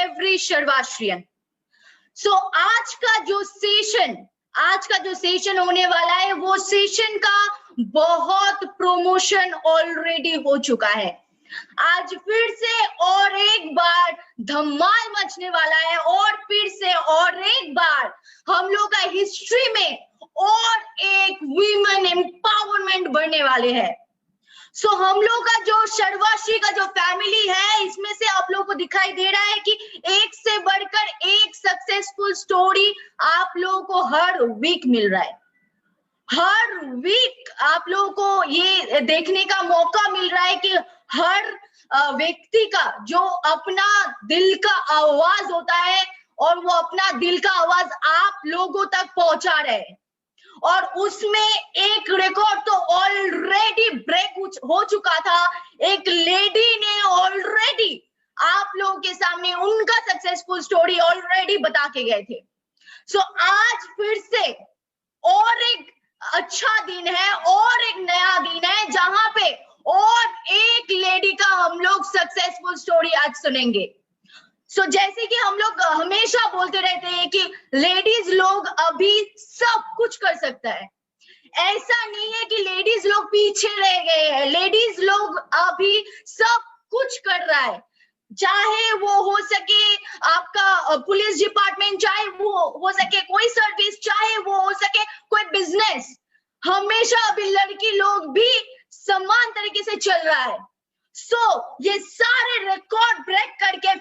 every Sharvashriyan. So आज का जो सेशन होने वाला है, वो सेशन का बहुत प्रमोशन ऑलरेडी हो चुका है। आज फिर से और एक बार धमाल मचने वाला है, और फिर से और एक बार हम लोग का हिस्ट्री में और एक वीमेन एम्पावरमेंट बढ़ने वाले हैं। सो हम लोग का जो शर्वाश्री का जो फैमिली है, इसमें से आप लोगों को दिखाई दे रहा है कि एक से बढ़कर एक सक्सेसफुल स्टोरी आप लोगों को हर वीक मिल रहा है। हर वीक आप लोगों को ये देखने का मौका मिल रहा है कि हर व्यक्ति का जो अपना दिल का आवाज होता है, और वो अपना दिल का आवाज आप लोगों तक पहुंचा रहे हैं। और उसमें एक रिकॉर्ड तो ऑलरेडी ब्रेक हो चुका था। एक लेडी ने ऑलरेडी आप लोगों के सामने उनका सक्सेसफुल स्टोरी ऑलरेडी बता के गए थे। सो आज फिर से और एक अच्छा दिन है और एक नया दिन है, जहां पे और एक लेडी का हम लोग सक्सेसफुल स्टोरी आज सुनेंगे। सो जैसे कि हम लोग हमेशा बोलते रहते हैं कि लेडीज लोग अभी सब कुछ कर सकता है। ऐसा नहीं है कि लेडीज लोग पीछे रह गए हैं, लेडीज लोग अभी सब कुछ कर रहा है। चाहे वो हो सके आपका पुलिस डिपार्टमेंट, चाहे वो हो सके कोई सर्विस, चाहे वो हो सके कोई बिजनेस, हमेशा अभी लड़की लोग भी समान तरीके से चल रहा है। ये सारे रिकॉर्ड ब्रेक करके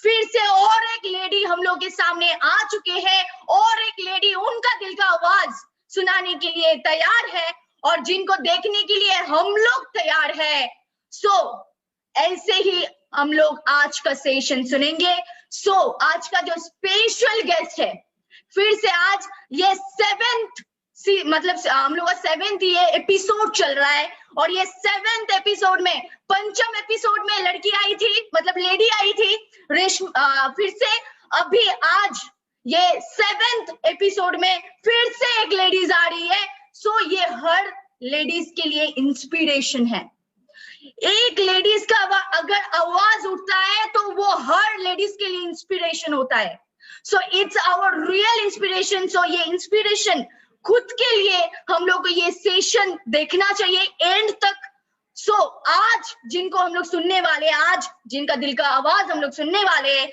फिर से और एक लेडी हम लोग के सामने आ चुके हैं, और एक लेडी उनका दिल का आवाज सुनाने के लिए तैयार है, और जिनको देखने के लिए हम लोग तैयार है। ऐसे ही हम लोग आज का सेशन सुनेंगे। आज का जो स्पेशल गेस्ट है, फिर से आज ये मतलब हम लोग का 7th ये एपिसोड चल रहा है, और ये 7th एपिसोड में, पंचम एपिसोड में लड़की आई थी, मतलब लेडी आई थी रेशमा। फिर से अभी आज ये 7th एपिसोड में फिर से एक लेडीज आ रही है। ये हर लेडीज के लिए इंस्पिरेशन है। एक लेडीज का अगर आवाज उठता है तो वो हर लेडीज के लिए इंस्पिरेशन होता है। It's our real inspiration. ये इंस्पिरेशन खुद के लिए हम लोग को ये सेशन देखना चाहिए एंड तक। आज जिनको हम लोग सुनने वाले हैं, आज जिनका दिल का आवाज हम लोग सुनने वाले हैं,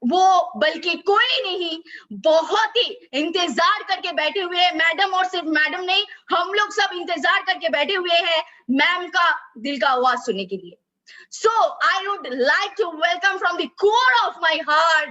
वो बल्कि कोई नहीं, बहुत ही इंतजार करके बैठे हुए हैं मैडम। और सिर्फ मैडम नहीं, हम लोग सब इंतजार करके बैठे हुए हैं मैम का दिल का आवाज सुनने के लिए। I would like to welcome from the core of my heart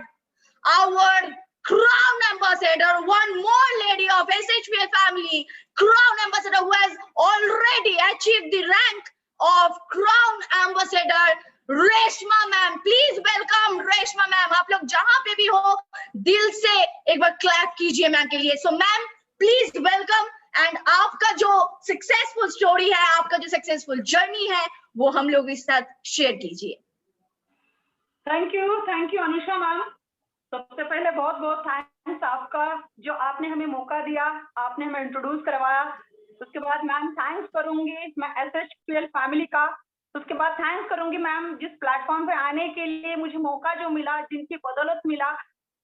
our Crown Ambassador, one more lady of SHPL family, Crown Ambassador, who has already achieved the rank of Crown Ambassador, Reshma ma'am. Please welcome Reshma ma'am. आप लोग जहां पे भी हो, दिल से एक बार clap कीजिए मैम के लिए। मैम प्लीज वेलकम, एंड आपका जो सक्सेसफुल स्टोरी है, आपका जो सक्सेसफुल जर्नी है, वो हम लोग इस साथ शेयर कीजिए। Thank you Anusha ma'am. सबसे पहले बहुत बहुत थैंक्स आपका, जो आपने हमें मौका दिया, आपने हमें इंट्रोड्यूस करवाया। उसके बाद मैम थैंक्स करूंगी मैं SHPL फैमिली का। उसके बाद थैंक्स करूंगी मैम जिस प्लेटफॉर्म पे आने के लिए मुझे मौका जो मिला, जिनकी बदौलत मिला,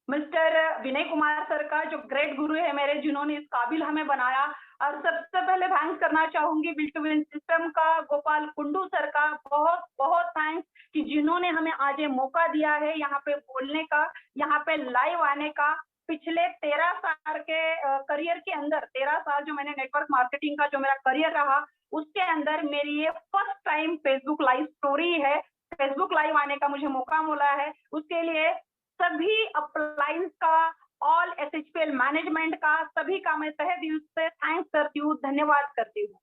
मिस्टर विनय कुमार सर का, जो ग्रेट गुरु है मेरे, जिन्होंने इस काबिल हमें बनाया। और सबसे पहले थैंक्स करना चाहूंगी विल टू विन सिस्टम का, गोपाल कुंडू सर का, बहुत बहुत थैंक्स कि जिन्होंने हमें आज ये मौका दिया है यहाँ पे बोलने का, यहाँ पे लाइव आने का। पिछले 13 साल के करियर के अंदर, 13 साल जो मैंने नेटवर्क मार्केटिंग का जो मेरा करियर रहा, उसके अंदर मेरी ये first time Facebook live story है। फेसबुक लाइव आने का मुझे मौका मिला है, उसके लिए सभी अप्लायंस का, ऑल SHPL मैनेजमेंट का, सभी का मैं तहे दिल से थैंक्स करती हूँ, धन्यवाद करती हूँ।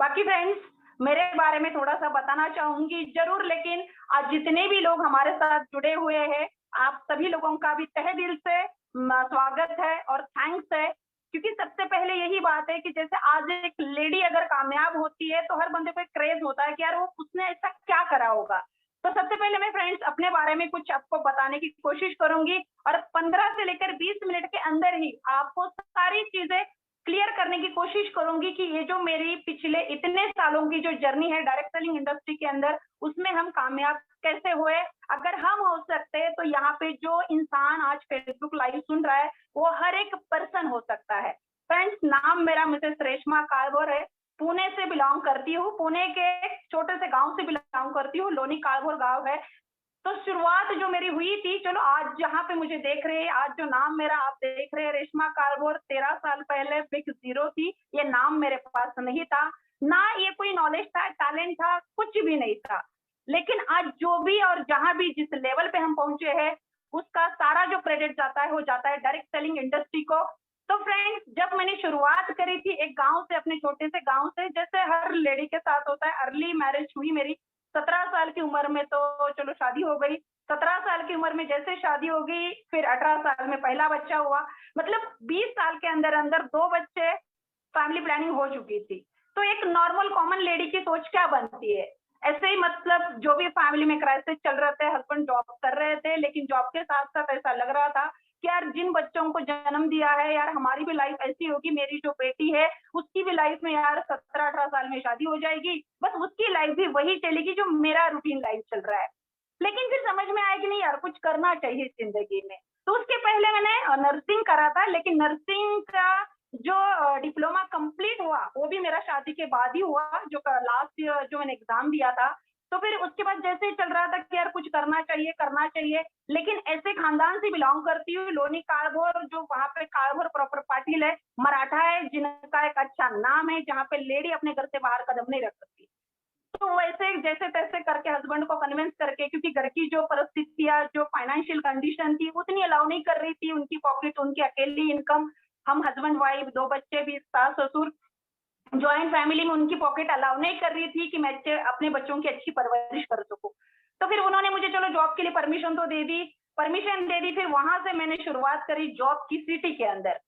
बाकी फ्रेंड्स, मेरे बारे में थोड़ा सा बताना चाहूंगी जरूर, लेकिन आज जितने भी लोग हमारे साथ जुड़े हुए हैं, आप सभी लोगों का भी तहे दिल से स्वागत है और थैंक्स है। क्योंकि सबसे पहले यही बात है कि जैसे आज एक लेडी अगर कामयाब होती है तो हर बंदे को एक क्रेज होता है कि यार वो उसने ऐसा क्या करा होगा। तो सबसे पहले मैं फ्रेंड्स अपने बारे में कुछ आपको बताने की कोशिश करूंगी, और 15 से लेकर 20 मिनट के अंदर ही आपको सारी चीजें क्लियर करने की कोशिश करूंगी कि ये जो मेरी पिछले इतने सालों की जो जर्नी है डायरेक्ट सेलिंग इंडस्ट्री के अंदर, उसमें हम कामयाब कैसे हुए। अगर हम हो सकते सकते, तो यहाँ पे जो इंसान आज फेसबुक लाइव सुन रहा है वो हर एक पर्सन हो सकता है। फ्रेंड्स, नाम मेरा मिसेस रेशमा कालभोर है, पुणे से बिलोंग करती हूँ, पुणे के एक छोटे से गांव से बिलोंग करती हूँ, लोनी कालभोर गांव है। तो शुरुआत जो मेरी हुई थी, चलो आज जहाँ पे मुझे देख रहे हैं, आज जो नाम मेरा आप देख रहे हैं रेशमा कालभोर, 13 साल पहले बिग जीरो थी, ये नाम मेरे पास नहीं था, ना ये कोई नॉलेज था, टैलेंट था, कुछ भी नहीं था। लेकिन आज जो भी और जहां भी जिस लेवल पे हम पहुंचे हैं, उसका सारा जो क्रेडिट जाता है वो जाता है डायरेक्ट सेलिंग इंडस्ट्री को। तो फ्रेंड्स, जब मैंने शुरुआत करी थी एक गांव से, अपने छोटे से गांव से, जैसे हर लेडी के साथ होता है, अर्ली मैरिज हुई मेरी 17 साल की उम्र में, तो चलो शादी हो गई। 17 साल की उम्र में जैसे शादी हो गई, फिर 18 साल में पहला बच्चा हुआ, मतलब 20 साल के अंदर अंदर 2 बच्चे, फैमिली प्लानिंग हो चुकी थी। तो एक नॉर्मल कॉमन लेडी की सोच क्या बनती है, ऐसे ही मतलब जो भी फैमिली में क्राइसिस चल रहे थे, हस्बैंड जॉब कर रहे थे, लेकिन जॉब के साथ साथ ऐसा लग रहा था कि यार जिन बच्चों को जन्म दिया है, यार हमारी भी लाइफ ऐसी होगी, मेरी जो बेटी है उसकी भी लाइफ में यार 17-18 साल में शादी हो जाएगी, बस उसकी लाइफ भी वही चलेगी जो मेरा रूटीन लाइफ चल रहा है। लेकिन फिर समझ में आया कि नहीं यार, कुछ करना चाहिए जिंदगी में। तो उसके पहले मैंने नर्सिंग करा था, लेकिन नर्सिंग का जो डिप्लोमा कंप्लीट हुआ वो भी मेरा शादी के बाद ही हुआ, जो लास्ट ईयर जो मैंने एग्जाम दिया था। तो फिर उसके बाद जैसे ही चल रहा था कि यार कुछ करना चाहिए, लेकिन ऐसे खानदान से बिलोंग करती हूँ, लोनी कालभोर, जो वहाँ पे कालभोर प्रॉपर पाटिल है, मराठा है, जिनका एक अच्छा नाम है, जहाँ पे लेडी अपने घर से बाहर कदम नहीं रख सकती। तो वैसे जैसे तैसे करके हस्बैंड को कन्विंस करके, क्योंकि घर की जो परिस्थितियां, जो फाइनेंशियल कंडीशन थी उतनी अलाउ नहीं कर रही थी, उनकी पॉकेट, उनकी अकेली इनकम, हम हस्बैंड वाइफ, 2 बच्चे भी, सास ससुर, ज्वाइंट फैमिली में उनकी पॉकेट अलाउ नहीं कर रही थी कि मैं अपने बच्चों की अच्छी परवरिश कर सकूं। तो फिर उन्होंने मुझे चलो जॉब के लिए परमिशन तो दे दी, फिर वहां से मैंने शुरुआत करी जॉब की सिटी के अंदर।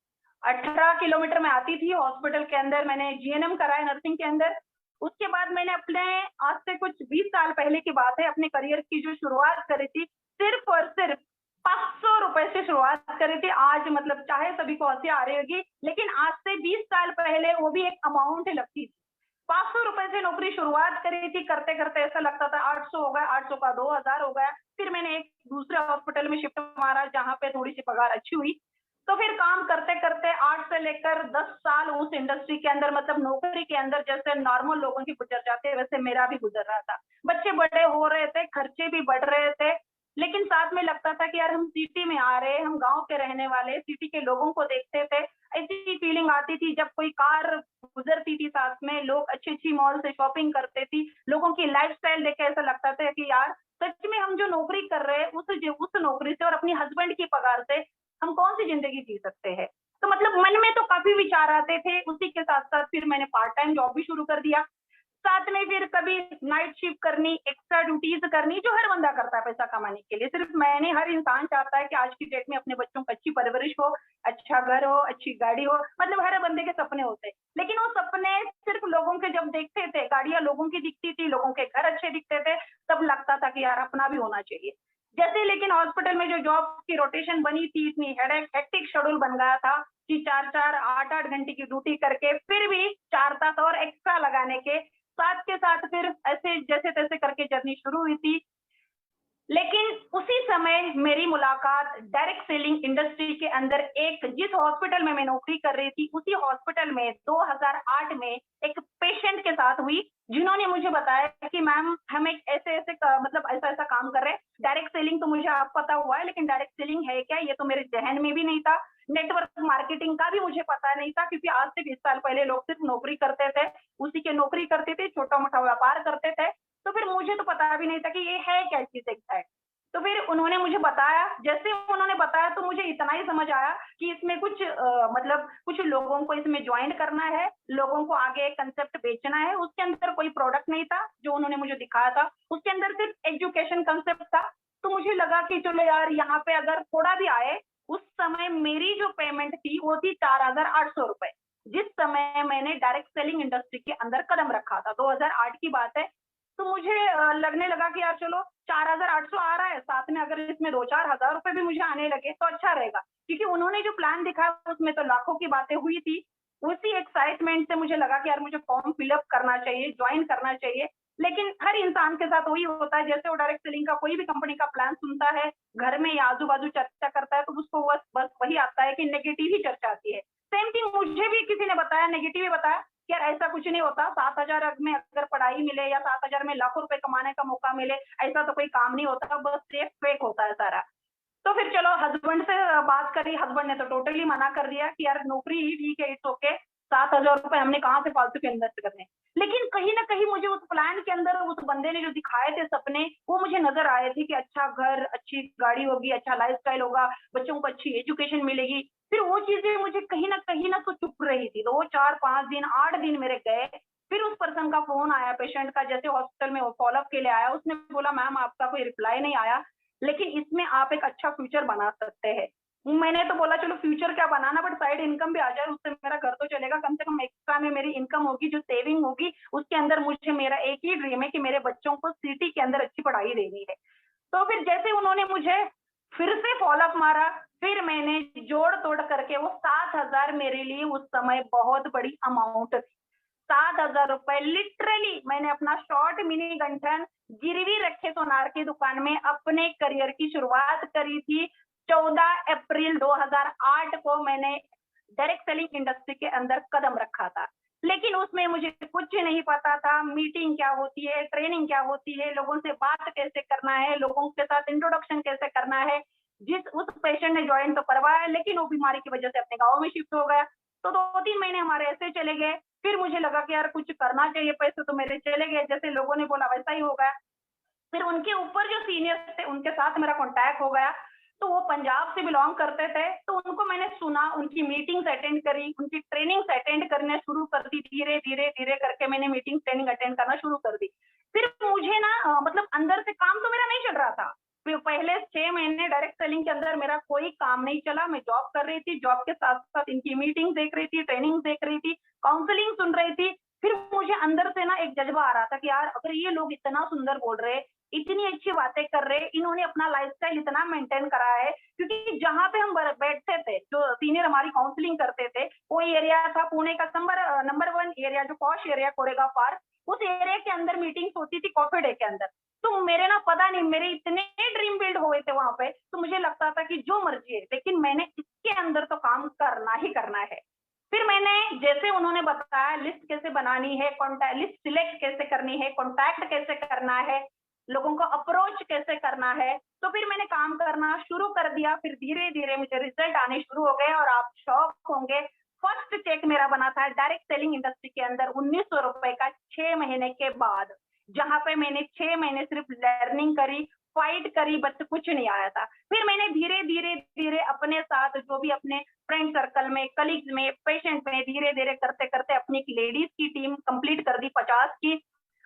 18 किलोमीटर में आती थी, हॉस्पिटल के अंदर मैंने जीएनएम कराया नर्सिंग के अंदर। उसके बाद मैंने अपने, आज से कुछ 20 साल पहले की बात है, अपने करियर की जो शुरुआत करी थी, सिर्फ और सिर्फ 500 रुपए से शुरुआत करी थी। आज मतलब चाहे सभी को हंसी आ रही होगी, लेकिन आज से 20 साल पहले वो भी एक अमाउंट लगती थी। 500 रुपए से नौकरी शुरुआत करी थी, करते करते ऐसा लगता था 800 हो गया, 800 का 2000 हो गया। फिर मैंने एक दूसरे हॉस्पिटल में शिफ्ट मारा, जहाँ पे थोड़ी सी पगार अच्छी हुई। तो फिर काम करते करते 8 से लेकर 10 साल उस इंडस्ट्री के अंदर, मतलब नौकरी के अंदर, जैसे नॉर्मल लोगों की गुजर जाते हैं वैसे मेरा भी गुजर रहा था। बच्चे बड़े हो रहे थे, खर्चे भी बढ़ रहे थे, लेकिन साथ में लगता था कि यार हम सिटी में आ रहे हैं, हम गांव के रहने वाले, सिटी के लोगों को देखते थे। ऐसी फीलिंग आती थी जब कोई कार गुजरती थी साथ में, लोग अच्छी अच्छी मॉल से शॉपिंग करते थी, लोगों की लाइफस्टाइल देख के ऐसा लगता था कि यार सच में हम जो नौकरी कर रहे हैं उस नौकरी से और अपनी हस्बैंड की पगार से हम कौन सी जिंदगी जी सकते हैं। तो मतलब मन में तो काफी विचार आते थे। उसी के साथ साथ फिर मैंने पार्ट टाइम जॉब भी शुरू कर दिया, साथ में फिर कभी नाइट शिफ्ट करनी, एक्स्ट्रा ड्यूटीज करनी, जो हर बंदा करता है पैसा कमाने के लिए। सिर्फ मैंने, हर इंसान चाहता है कि आज की डेट में अपने बच्चों की अच्छी परवरिश हो, अच्छा घर हो, अच्छी गाड़ी हो, मतलब हर बंदे के सपने होते हैं। लेकिन वो सपने सिर्फ लोगों के जब देखते थे, गाड़ियां लोगों की दिखती थी, लोगों के घर अच्छे दिखते थे, तब लगता था कि यार अपना भी होना चाहिए। जैसे लेकिन हॉस्पिटल में जो जॉब की रोटेशन बनी थी, इतनी हेक्टिक शेड्यूल बन गया था कि 4-4, 8-8 घंटे की ड्यूटी करके फिर भी 4 तास और एक्स्ट्रा लगाने के साथ के साथ फिर ऐसे जैसे तैसे करके जर्नी शुरू हुई थी। लेकिन उसी समय मेरी मुलाकात डायरेक्ट सेलिंग इंडस्ट्री के अंदर, एक जिस हॉस्पिटल में मैं नौकरी कर रही थी, उसी हॉस्पिटल में 2008 में एक पेशेंट के साथ हुई, जिन्होंने मुझे बताया कि मैम हम एक ऐसे ऐसे मतलब ऐसा ऐसा काम कर रहे हैं। डायरेक्ट सेलिंग तो मुझे आप पता हुआ है, लेकिन डायरेक्ट सेलिंग है क्या, ये तो मेरे जहन में भी नहीं था। नेटवर्क मार्केटिंग का भी मुझे पता नहीं था, क्योंकि आज से 20 साल पहले लोग सिर्फ नौकरी करते थे, उसी के नौकरी करते थे, छोटा मोटा व्यापार करते थे। तो फिर मुझे तो पता भी नहीं था कि ये है क्या चीज एग्जैक्ट। तो फिर उन्होंने मुझे बताया, जैसे उन्होंने बताया तो मुझे इतना ही समझ आया कि इसमें कुछ मतलब कुछ लोगों को इसमें ज्वाइन करना है, लोगों को आगे एक कंसेप्ट बेचना है। उसके अंदर कोई प्रोडक्ट नहीं था जो उन्होंने मुझे दिखाया था, उसके अंदर सिर्फ एजुकेशन कंसेप्ट था। तो मुझे लगा कि चलो यार यहाँ पे अगर थोड़ा भी आए। उस समय मेरी जो पेमेंट थी वो थी 4800 रुपए, जिस समय मैंने डायरेक्ट सेलिंग इंडस्ट्री के अंदर कदम रखा था, 2008 की बात है। तो मुझे लगने लगा कि यार चलो 4800 आ रहा है, साथ में अगर इसमें 2-4 हजार रुपए भी मुझे आने लगे तो अच्छा रहेगा, क्योंकि उन्होंने जो प्लान दिखाया उसमें तो लाखों की बातें हुई थी। उसी एक्साइटमेंट से मुझे लगा कि यार मुझे फॉर्म फिलअप करना चाहिए, ज्वाइन करना चाहिए। लेकिन हर इंसान के साथ वही होता है, जैसे वो डायरेक्ट सेलिंग का कोई भी कंपनी का प्लान सुनता है, घर में या आजू बाजू चर्चा करता है तो उसको बस वही आता है कि नेगेटिव ही चर्चा आती है। सेम थिंग मुझे भी किसी ने बताया, नेगेटिव ही बताया कि यार ऐसा कुछ नहीं होता, 7,000 में अगर पढ़ाई मिले या 7,000 में लाखों रुपए कमाने का मौका मिले, ऐसा तो कोई काम नहीं होता, बस एक फेक होता है सारा। तो फिर चलो हस्बैंड से बात करी, हस्बैंड ने तो टोटली मना कर दिया कि यार नौकरी ही ठीक है, इट्स ओके, 7,000 रुपए हमने कहाँ से फालतू के इन्वेस्ट करने। लेकिन कहीं ना कहीं मुझे उस प्लान के अंदर उस बंदे ने जो दिखाए थे सपने, वो मुझे नजर आए थे कि अच्छा घर, अच्छी गाड़ी होगी, अच्छा लाइफस्टाइल होगा, बच्चों को अच्छी एजुकेशन मिलेगी। फिर वो चीजें मुझे कहीं ना तो चुप रही थी। तो वो 4-5 दिन 8 दिन मेरे गए। फिर उस पर्सन का फोन आया, पेशेंट का, जैसे हॉस्पिटल में वो फॉलोअप के लिए आया, उसने बोला मैम आपका कोई रिप्लाई नहीं आया, लेकिन इसमें आप एक अच्छा फ्यूचर बना सकते हैं। मैंने तो बोला चलो फ्यूचर क्या बनाना, बट साइड इनकम भी आ जाए, उससे मेरा घर तो चलेगा, कम से कम एक्स्ट्रा में मेरी इनकम होगी, जो सेविंग होगी उसके अंदर मुझे मेरा एक ही ड्रीम है कि मेरे बच्चों को सिटी के अंदर अच्छी पढ़ाई देनी है। तो फिर जैसे उन्होंने मुझे फिर से फॉलोअप मारा, फिर मैंने जोड़ तोड़ करके वो 7,000 मेरे लिए उस समय बहुत बड़ी अमाउंट थी। 7,000 रुपए लिटरली मैंने अपना शॉर्ट मिनी गंठन गिरवी रखे सोनार की दुकान में अपने करियर की शुरुआत करी थी। 14 अप्रैल 2008 को मैंने डायरेक्ट सेलिंग इंडस्ट्री के अंदर कदम रखा था। लेकिन उसमें मुझे कुछ नहीं पता था, मीटिंग क्या होती है, ट्रेनिंग क्या होती है, लोगों से बात कैसे करना है, लोगों के साथ इंट्रोडक्शन कैसे करना है। उस पेशेंट ने ज्वाइन तो करवाया, लेकिन वो बीमारी की वजह से अपने गाँव में शिफ्ट हो गया। तो 2-3 महीने हमारे ऐसे चले गए। फिर मुझे लगा कि यार कुछ करना चाहिए, पैसे तो मेरे चले गए, जैसे लोगों ने बोला वैसा ही हो गया। फिर उनके ऊपर जो सीनियर्स थे उनके साथ मेरा कॉन्टैक्ट हो गया। तो वो पंजाब से बिलोंग करते थे, तो उनको मैंने सुना, उनकी मीटिंग्स अटेंड करी, उनकी ट्रेनिंग्स अटेंड करने शुरू कर दी। धीरे धीरे धीरे करके मैंने मीटिंग ट्रेनिंग अटेंड करना शुरू कर दी। फिर मुझे ना मतलब अंदर से काम तो मेरा नहीं चल रहा था। फिर पहले 6 महीने डायरेक्ट सेलिंग के अंदर मेरा कोई काम नहीं चला। मैं जॉब कर रही थी, जॉब के साथ साथ इनकी मीटिंग देख रही थी, ट्रेनिंग देख रही थी, काउंसलिंग सुन रही थी। फिर मुझे अंदर से ना एक जज्बा आ रहा था कि यार अगर ये लोग इतना सुंदर बोल रहे, इतनी अच्छी बातें कर रहे, इन्होंने अपना लाइफस्टाइल इतना मेंटेन करा है, क्योंकि जहां पे हम बैठते थे, जो सीनियर हमारी काउंसलिंग करते थे, वो एरिया था पुणे का नंबर 1 एरिया, जो पॉश एरिया कोरेगा पार्क, उस एरिया के अंदर मीटिंग्स होती थी कॉफी डे के अंदर। तो मेरे ना पता नहीं मेरे इतने ड्रीम बिल्ड हुए थे वहां पे, तो मुझे लगता था कि जो मर्जी है, लेकिन मैंने इसके अंदर तो काम करना ही करना है। फिर मैंने जैसे उन्होंने बताया लिस्ट कैसे बनानी है, कॉन्टैक्ट लिस्ट सिलेक्ट कैसे करनी है, कॉन्टैक्ट कैसे करना है, लोगों को अप्रोच कैसे करना है, तो फिर मैंने काम करना शुरू कर दिया। फिर धीरे धीरे मुझे रिजल्ट आने शुरू हो गए और आप शॉक होंगे, फर्स्ट चेक मेरा बना था डायरेक्ट सेलिंग इंडस्ट्री के अंदर 1,900 रुपए का 6 महीने के बाद, जहां पे मैंने 6 महीने सिर्फ लर्निंग करी, फाइट करी, बट कुछ नहीं आया था। फिर मैंने धीरे धीरे धीरे अपने साथ जो भी अपने फ्रेंड सर्कल में, कलीग्स में, पेशेंट में, धीरे धीरे करते करते अपनी लेडीज की टीम कंप्लीट कर दी 50 की।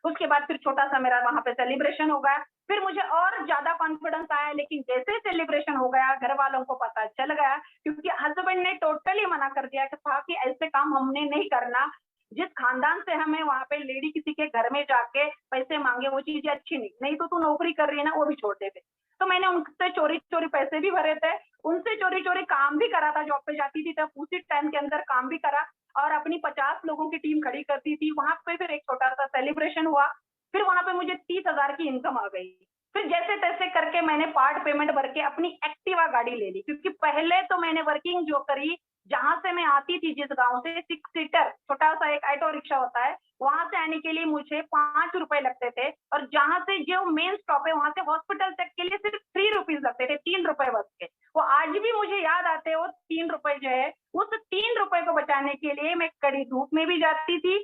उसके बाद फिर छोटा सा मेरा वहां पे सेलिब्रेशन हो गया। फिर मुझे और ज्यादा कॉन्फिडेंस आया, लेकिन जैसे सेलिब्रेशन हो गया घर वालों को पता चल गया, क्योंकि हस्बैंड ने टोटली मना कर दिया कि था कि ऐसे काम हमने नहीं करना। जिस खानदान से हमें वहां पे लेडी किसी के घर में जाके पैसे मांगे, वो चीजें अच्छी नहीं, नहीं तो तू नौकरी कर रही है ना, वो भी छोड़ देते। तो मैंने उनसे चोरी चोरी पैसे भी भरे थे, उनसे चोरी चोरी काम भी करा था, जॉब पे जाती थी तब उसी टाइम के अंदर काम भी करा, और अपनी 50 लोगों की टीम खड़ी करती थी वहां पे। फिर एक छोटा सा सेलिब्रेशन हुआ, फिर वहां पे मुझे 30,000 की इनकम आ गई। फिर जैसे तैसे करके मैंने पार्ट पेमेंट भर के अपनी एक्टिवा गाड़ी ले ली, क्योंकि पहले तो मैंने वर्किंग जो करी, जहां से मैं आती थी जिस गांव से, 6 सीटर छोटा सा एक ऑटो रिक्शा होता है, वहां से आने के लिए मुझे 5 रुपए लगते थे, और जहां से जो मेन स्टॉप है वहां से हॉस्पिटल तक के लिए सिर्फ 3 रुपीज लगते थे, 3 रुपए बस के। वो आज भी मुझे याद आते हैं, वो 3 रुपए जो है, उस 3 रुपए को बचाने के लिए मैं कड़ी धूप में भी जाती थी,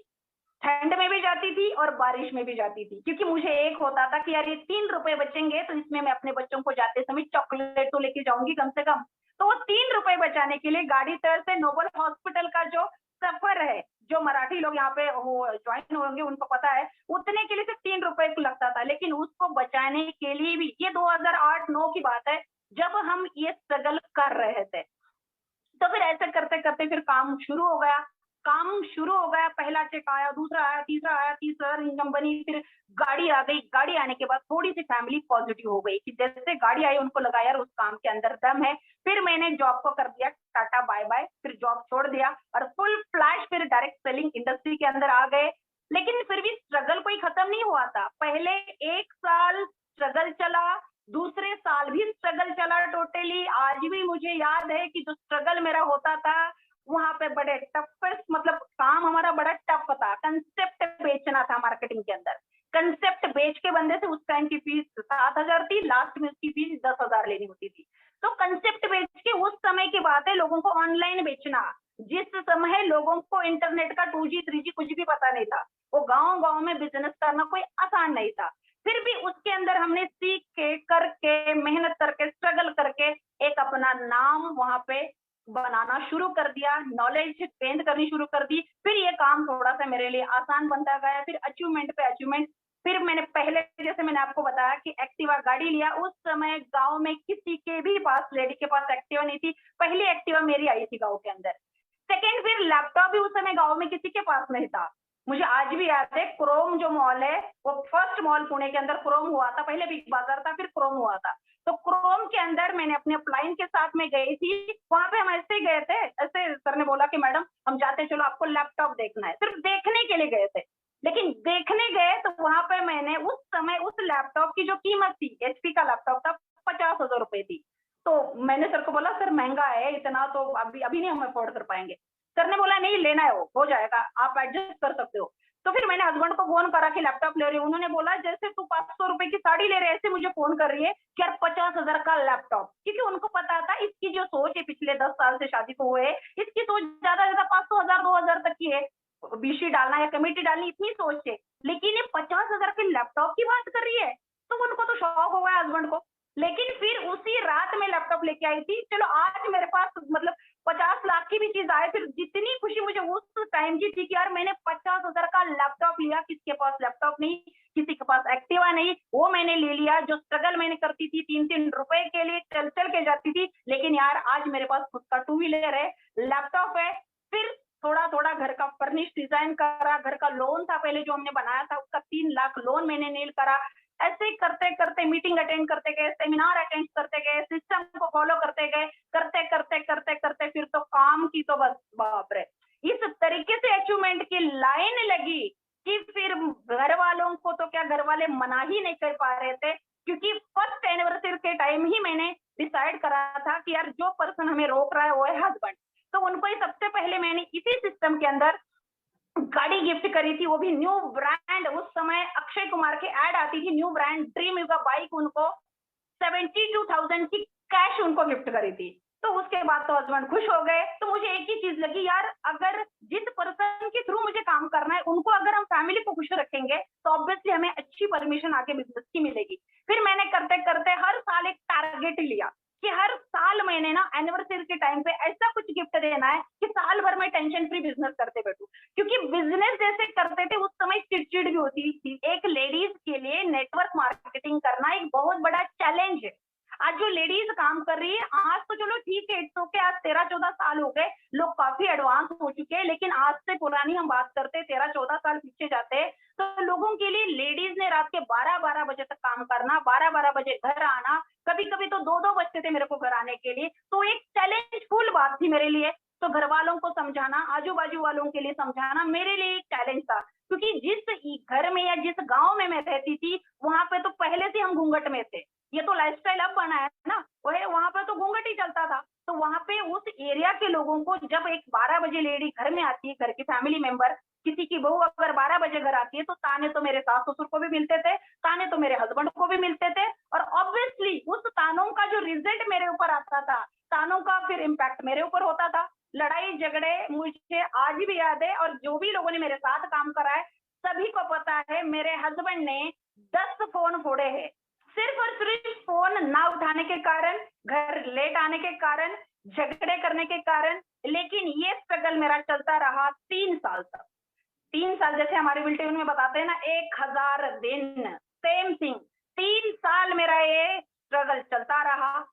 ठंड में भी जाती थी और बारिश में भी जाती थी, क्योंकि मुझे एक होता था कि यार ये 3 रुपए बचेंगे तो इसमें मैं अपने बच्चों को जाते समय चॉकलेट तो लेके जाऊंगी कम से कम। तो वो 3 रुपए बचाने के लिए गाड़ी तरह से नोबल हॉस्पिटल का जो सफर है, जो मराठी लोग यहाँ पे ज्वाइन होंगे उनको पता है, उतने के लिए सिर्फ 3 रुपए लगता था। लेकिन उसको बचाने के लिए भी, ये 2008-9 की बात है, जब हम ये स्ट्रगल कर रहे थे। तो फिर ऐसे करते करते फिर काम शुरू हो गया, पहला चेक आया, दूसरा आया, तीसरा आया, तीसरा इनकम बनी, फिर गाड़ी आ गई। गाड़ी आने के बाद थोड़ी सी फैमिली पॉजिटिव हो गई कि जैसे गाड़ी आई उनको लगा यार उस काम के अंदर दम है। फिर मैंने जॉब को कर दिया टाटा बाय बाय, फिर जॉब छोड़ दिया और फुल फ्लैश फिर डायरेक्ट सेलिंग इंडस्ट्री के अंदर आ गए। लेकिन फिर भी स्ट्रगल कोई खत्म नहीं हुआ था। पहले 1 साल स्ट्रगल चला, दूसरे साल भी स्ट्रगल चला, टोटली आज भी मुझे याद है कि जो स्ट्रगल मेरा होता था वहां पे बड़े टफेस्ट, मतलब काम हमारा बड़ा टफ था। कंसेप्ट बेचना था मार्केटिंग के अंदर, कंसेप्ट बेच के बंदे से उस टाइम की फीस 7,000 थी, लास्ट में उसकी फीस 10,000 लेनी होती थी। तो कंसेप्ट बेच के उस समय की बात है, लोगों को ऑनलाइन बेचना, जिस समय लोगों को इंटरनेट का 2G 3G कुछ भी पता नहीं था, वो गांव गांव में बिजनेस करना कोई आसान नहीं था। फिर भी उसके अंदर हमने सीख के, करके, मेहनत करके, स्ट्रगल करके एक अपना नाम वहां पे बनाना शुरू कर दिया, नॉलेज गेन करनी शुरू कर दी। फिर ये काम थोड़ा सा मेरे लिए आसान बनता गया, फिर अचीवमेंट पे अचीवमेंट। फिर मैंने पहले, जैसे मैंने आपको बताया कि एक्टिवा गाड़ी लिया, उस समय गांव में किसी के भी पास, लेडी के पास एक्टिवा नहीं थी, पहली एक्टिवा मेरी आई थी गांव के अंदर। सेकेंड, फिर लैपटॉप भी उस समय गांव में किसी के पास नहीं था। मुझे आज भी याद है, क्रोम जो मॉल है, वो फर्स्ट मॉल पुणे के अंदर क्रोम हुआ था, पहले बिग बाजार था, फिर क्रोम हुआ था। तो क्रोम के अंदर मैंने अपने अपलाइन के साथ में गई थी, वहां पे हम ऐसे ही गए थे, ऐसे सर ने बोला कि मैडम हम जाते, चलो आपको लैपटॉप देखना है, सिर्फ देखने के लिए गए थे। लेकिन देखने गए तो वहां पे मैंने उस समय उस लैपटॉप की जो कीमत थी, HP का लैपटॉप था, 50,000 रुपए थी। तो मैंने सर को बोला, सर महंगा है, इतना तो अभी नहीं हम अफोर्ड कर पाएंगे। सर ने बोला नहीं लेना है, वो हो जाएगा, आप एडजस्ट कर सकते हो। तो फिर मैंने हस्बैंड को फोन करा कि लैपटॉप ले रही हूँ। उन्होंने बोला जैसे तू 500 रुपए की साड़ी ले रहे ऐसे मुझे फोन कर रही है कि यार 50,000 का लैपटॉप। क्योंकि उनको पता था इसकी जो सोच है, पिछले 10 साल से शादी को हुए, इसकी सोच ज्यादा 500,000 2,000 तक की है, BC डालना या कमेटी डालनी, इतनी सोच है। लेकिन ये 50,000 के लैपटॉप की बात कर रही है, तो उनको तो शौक हो गया हस्बैंड को। लेकिन फिर उसी रात में लैपटॉप लेके आई थी। चलो आज मेरे पास मतलब 50 लाख की भी चीज आए, फिर जितनी खुशी मुझे उस टाइम की थी कि यार मैंने 50,000 का लैपटॉप लिया, किसके पास लैपटॉप नहीं, किसी के पास एक्टिवा नहीं, वो मैंने ले लिया। जो स्ट्रगल मैंने करती थी 3-3 रुपए के लिए, चल चल के जाती थी, लेकिन यार आज मेरे पास खुद का 2 व्हीलर है, लैपटॉप है। फिर थोड़ा थोड़ा घर का फर्निश डिजाइन करा, घर का लोन था पहले जो हमने बनाया था, उसका 3 लाख लोन मैंने नील करा। ऐसे करते करते मीटिंग अटेंड करते गए, सेमिनार अटेंड करते गए, सिस्टम को फॉलो करते गए, करते करते करते करते फिर तो काम की तो बस बाप रे, इस तरीके से अचीवमेंट की लाइन लगी कि फिर घर वालों को तो क्या, घर वाले मना ही नहीं कर पा रहे थे। क्योंकि फर्स्ट एनिवर्सरी के टाइम ही मैंने डिसाइड करा था कि यार जो पर्सन हमें रोक रहा है वो है हस्बैंड। तो उनको ही सबसे पहले मैंने इसी सिस्टम के अंदर गाड़ी गिफ्ट करी थी, वो भी न्यू ब्रांड। उस समय अक्षय कुमार की एड आती थी, न्यू ब्रांड ड्रीम युगा बाइक, उनको 72,000 की कैश उनको गिफ्ट करी थी। तो उसके बाद तो हस्बैंड खुश हो गए। तो मुझे एक ही चीज लगी, यार अगर जिस पर्सन के थ्रू मुझे काम करना है उनको अगर हम फैमिली को खुश रखेंगे तो ऑब्वियसली हमें अच्छी परमिशन आगे बिजनेस की मिलेगी। फिर मैंने करते करते हर साल एक टारगेट लिया कि हर साल मैंने ना एनिवर्सरी के टाइम पे ऐसा कुछ गिफ्ट देना है कि साल भर में टेंशन फ्री बिजनेस करते बैठूं। क्योंकि बिजनेस जैसे करते थे उस समय चिड़चिड़ भी होती थी। एक लेडीज के लिए नेटवर्क मार्केटिंग करना एक बहुत बड़ा चैलेंज है। आज जो लेडीज काम कर रही है, आज तो चलो ठीक है, इट्स ओके, आज 13-14 साल हो गए, लोग काफी एडवांस हो चुके हैं। लेकिन आज से पुरानी हम बात करते 13-14 साल पीछे जाते तो लोगों के लिए लेडीज ने रात के 12-12 बजे तक काम करना, 12-12 बजे घर आना, कभी कभी तो 2-2 बजते थे मेरे को घर आने के लिए। तो एक चैलेंजफुल बात थी मेरे लिए। तो घर वालों को समझाना, आजू बाजू वालों के लिए समझाना मेरे लिए एक चैलेंज था। क्योंकि जिस घर में या जिस गांव में मैं रहती थी वहां पे तो पहले से हम घूंघट में थे। ये तो लाइफस्टाइल अब बना है ना, वहां पर तो घूंघट ही चलता था। तो वहां पे उस एरिया के लोगों को जब एक 12 बजे लेडी घर में आती है, घर की फैमिली मेंबर, किसी की बहू अगर 12 बजे घर आती है तो ताने तो मेरे सास ससुर को भी मिलते थे, ताने तो मेरे हस्बैंड को भी मिलते थे। और ऑब्वियसली उस तानों का जो रिजल्ट मेरे ऊपर आता था, तानों का फिर इम्पैक्ट मेरे ऊपर होता था। लड़ाई झगड़े मुझे आज भी याद है। और जो भी लोगों ने मेरे साथ काम करा है सभी को पता है, मेरे हस्बैंड ने 10 फोन फोड़े हैं, सिर्फ और सिर्फ फोन ना उठाने के कारण, घर लेट आने के कारण, झगड़े करने के कारण। लेकिन ये स्ट्रगल मेरा चलता रहा 3 साल तक। 3 साल, जैसे हमारे बुलेटिन में बताते हैं ना, 1000 दिन, सेम थिंग। 3 साल मेरा ये स्ट्रगल चलता रहा।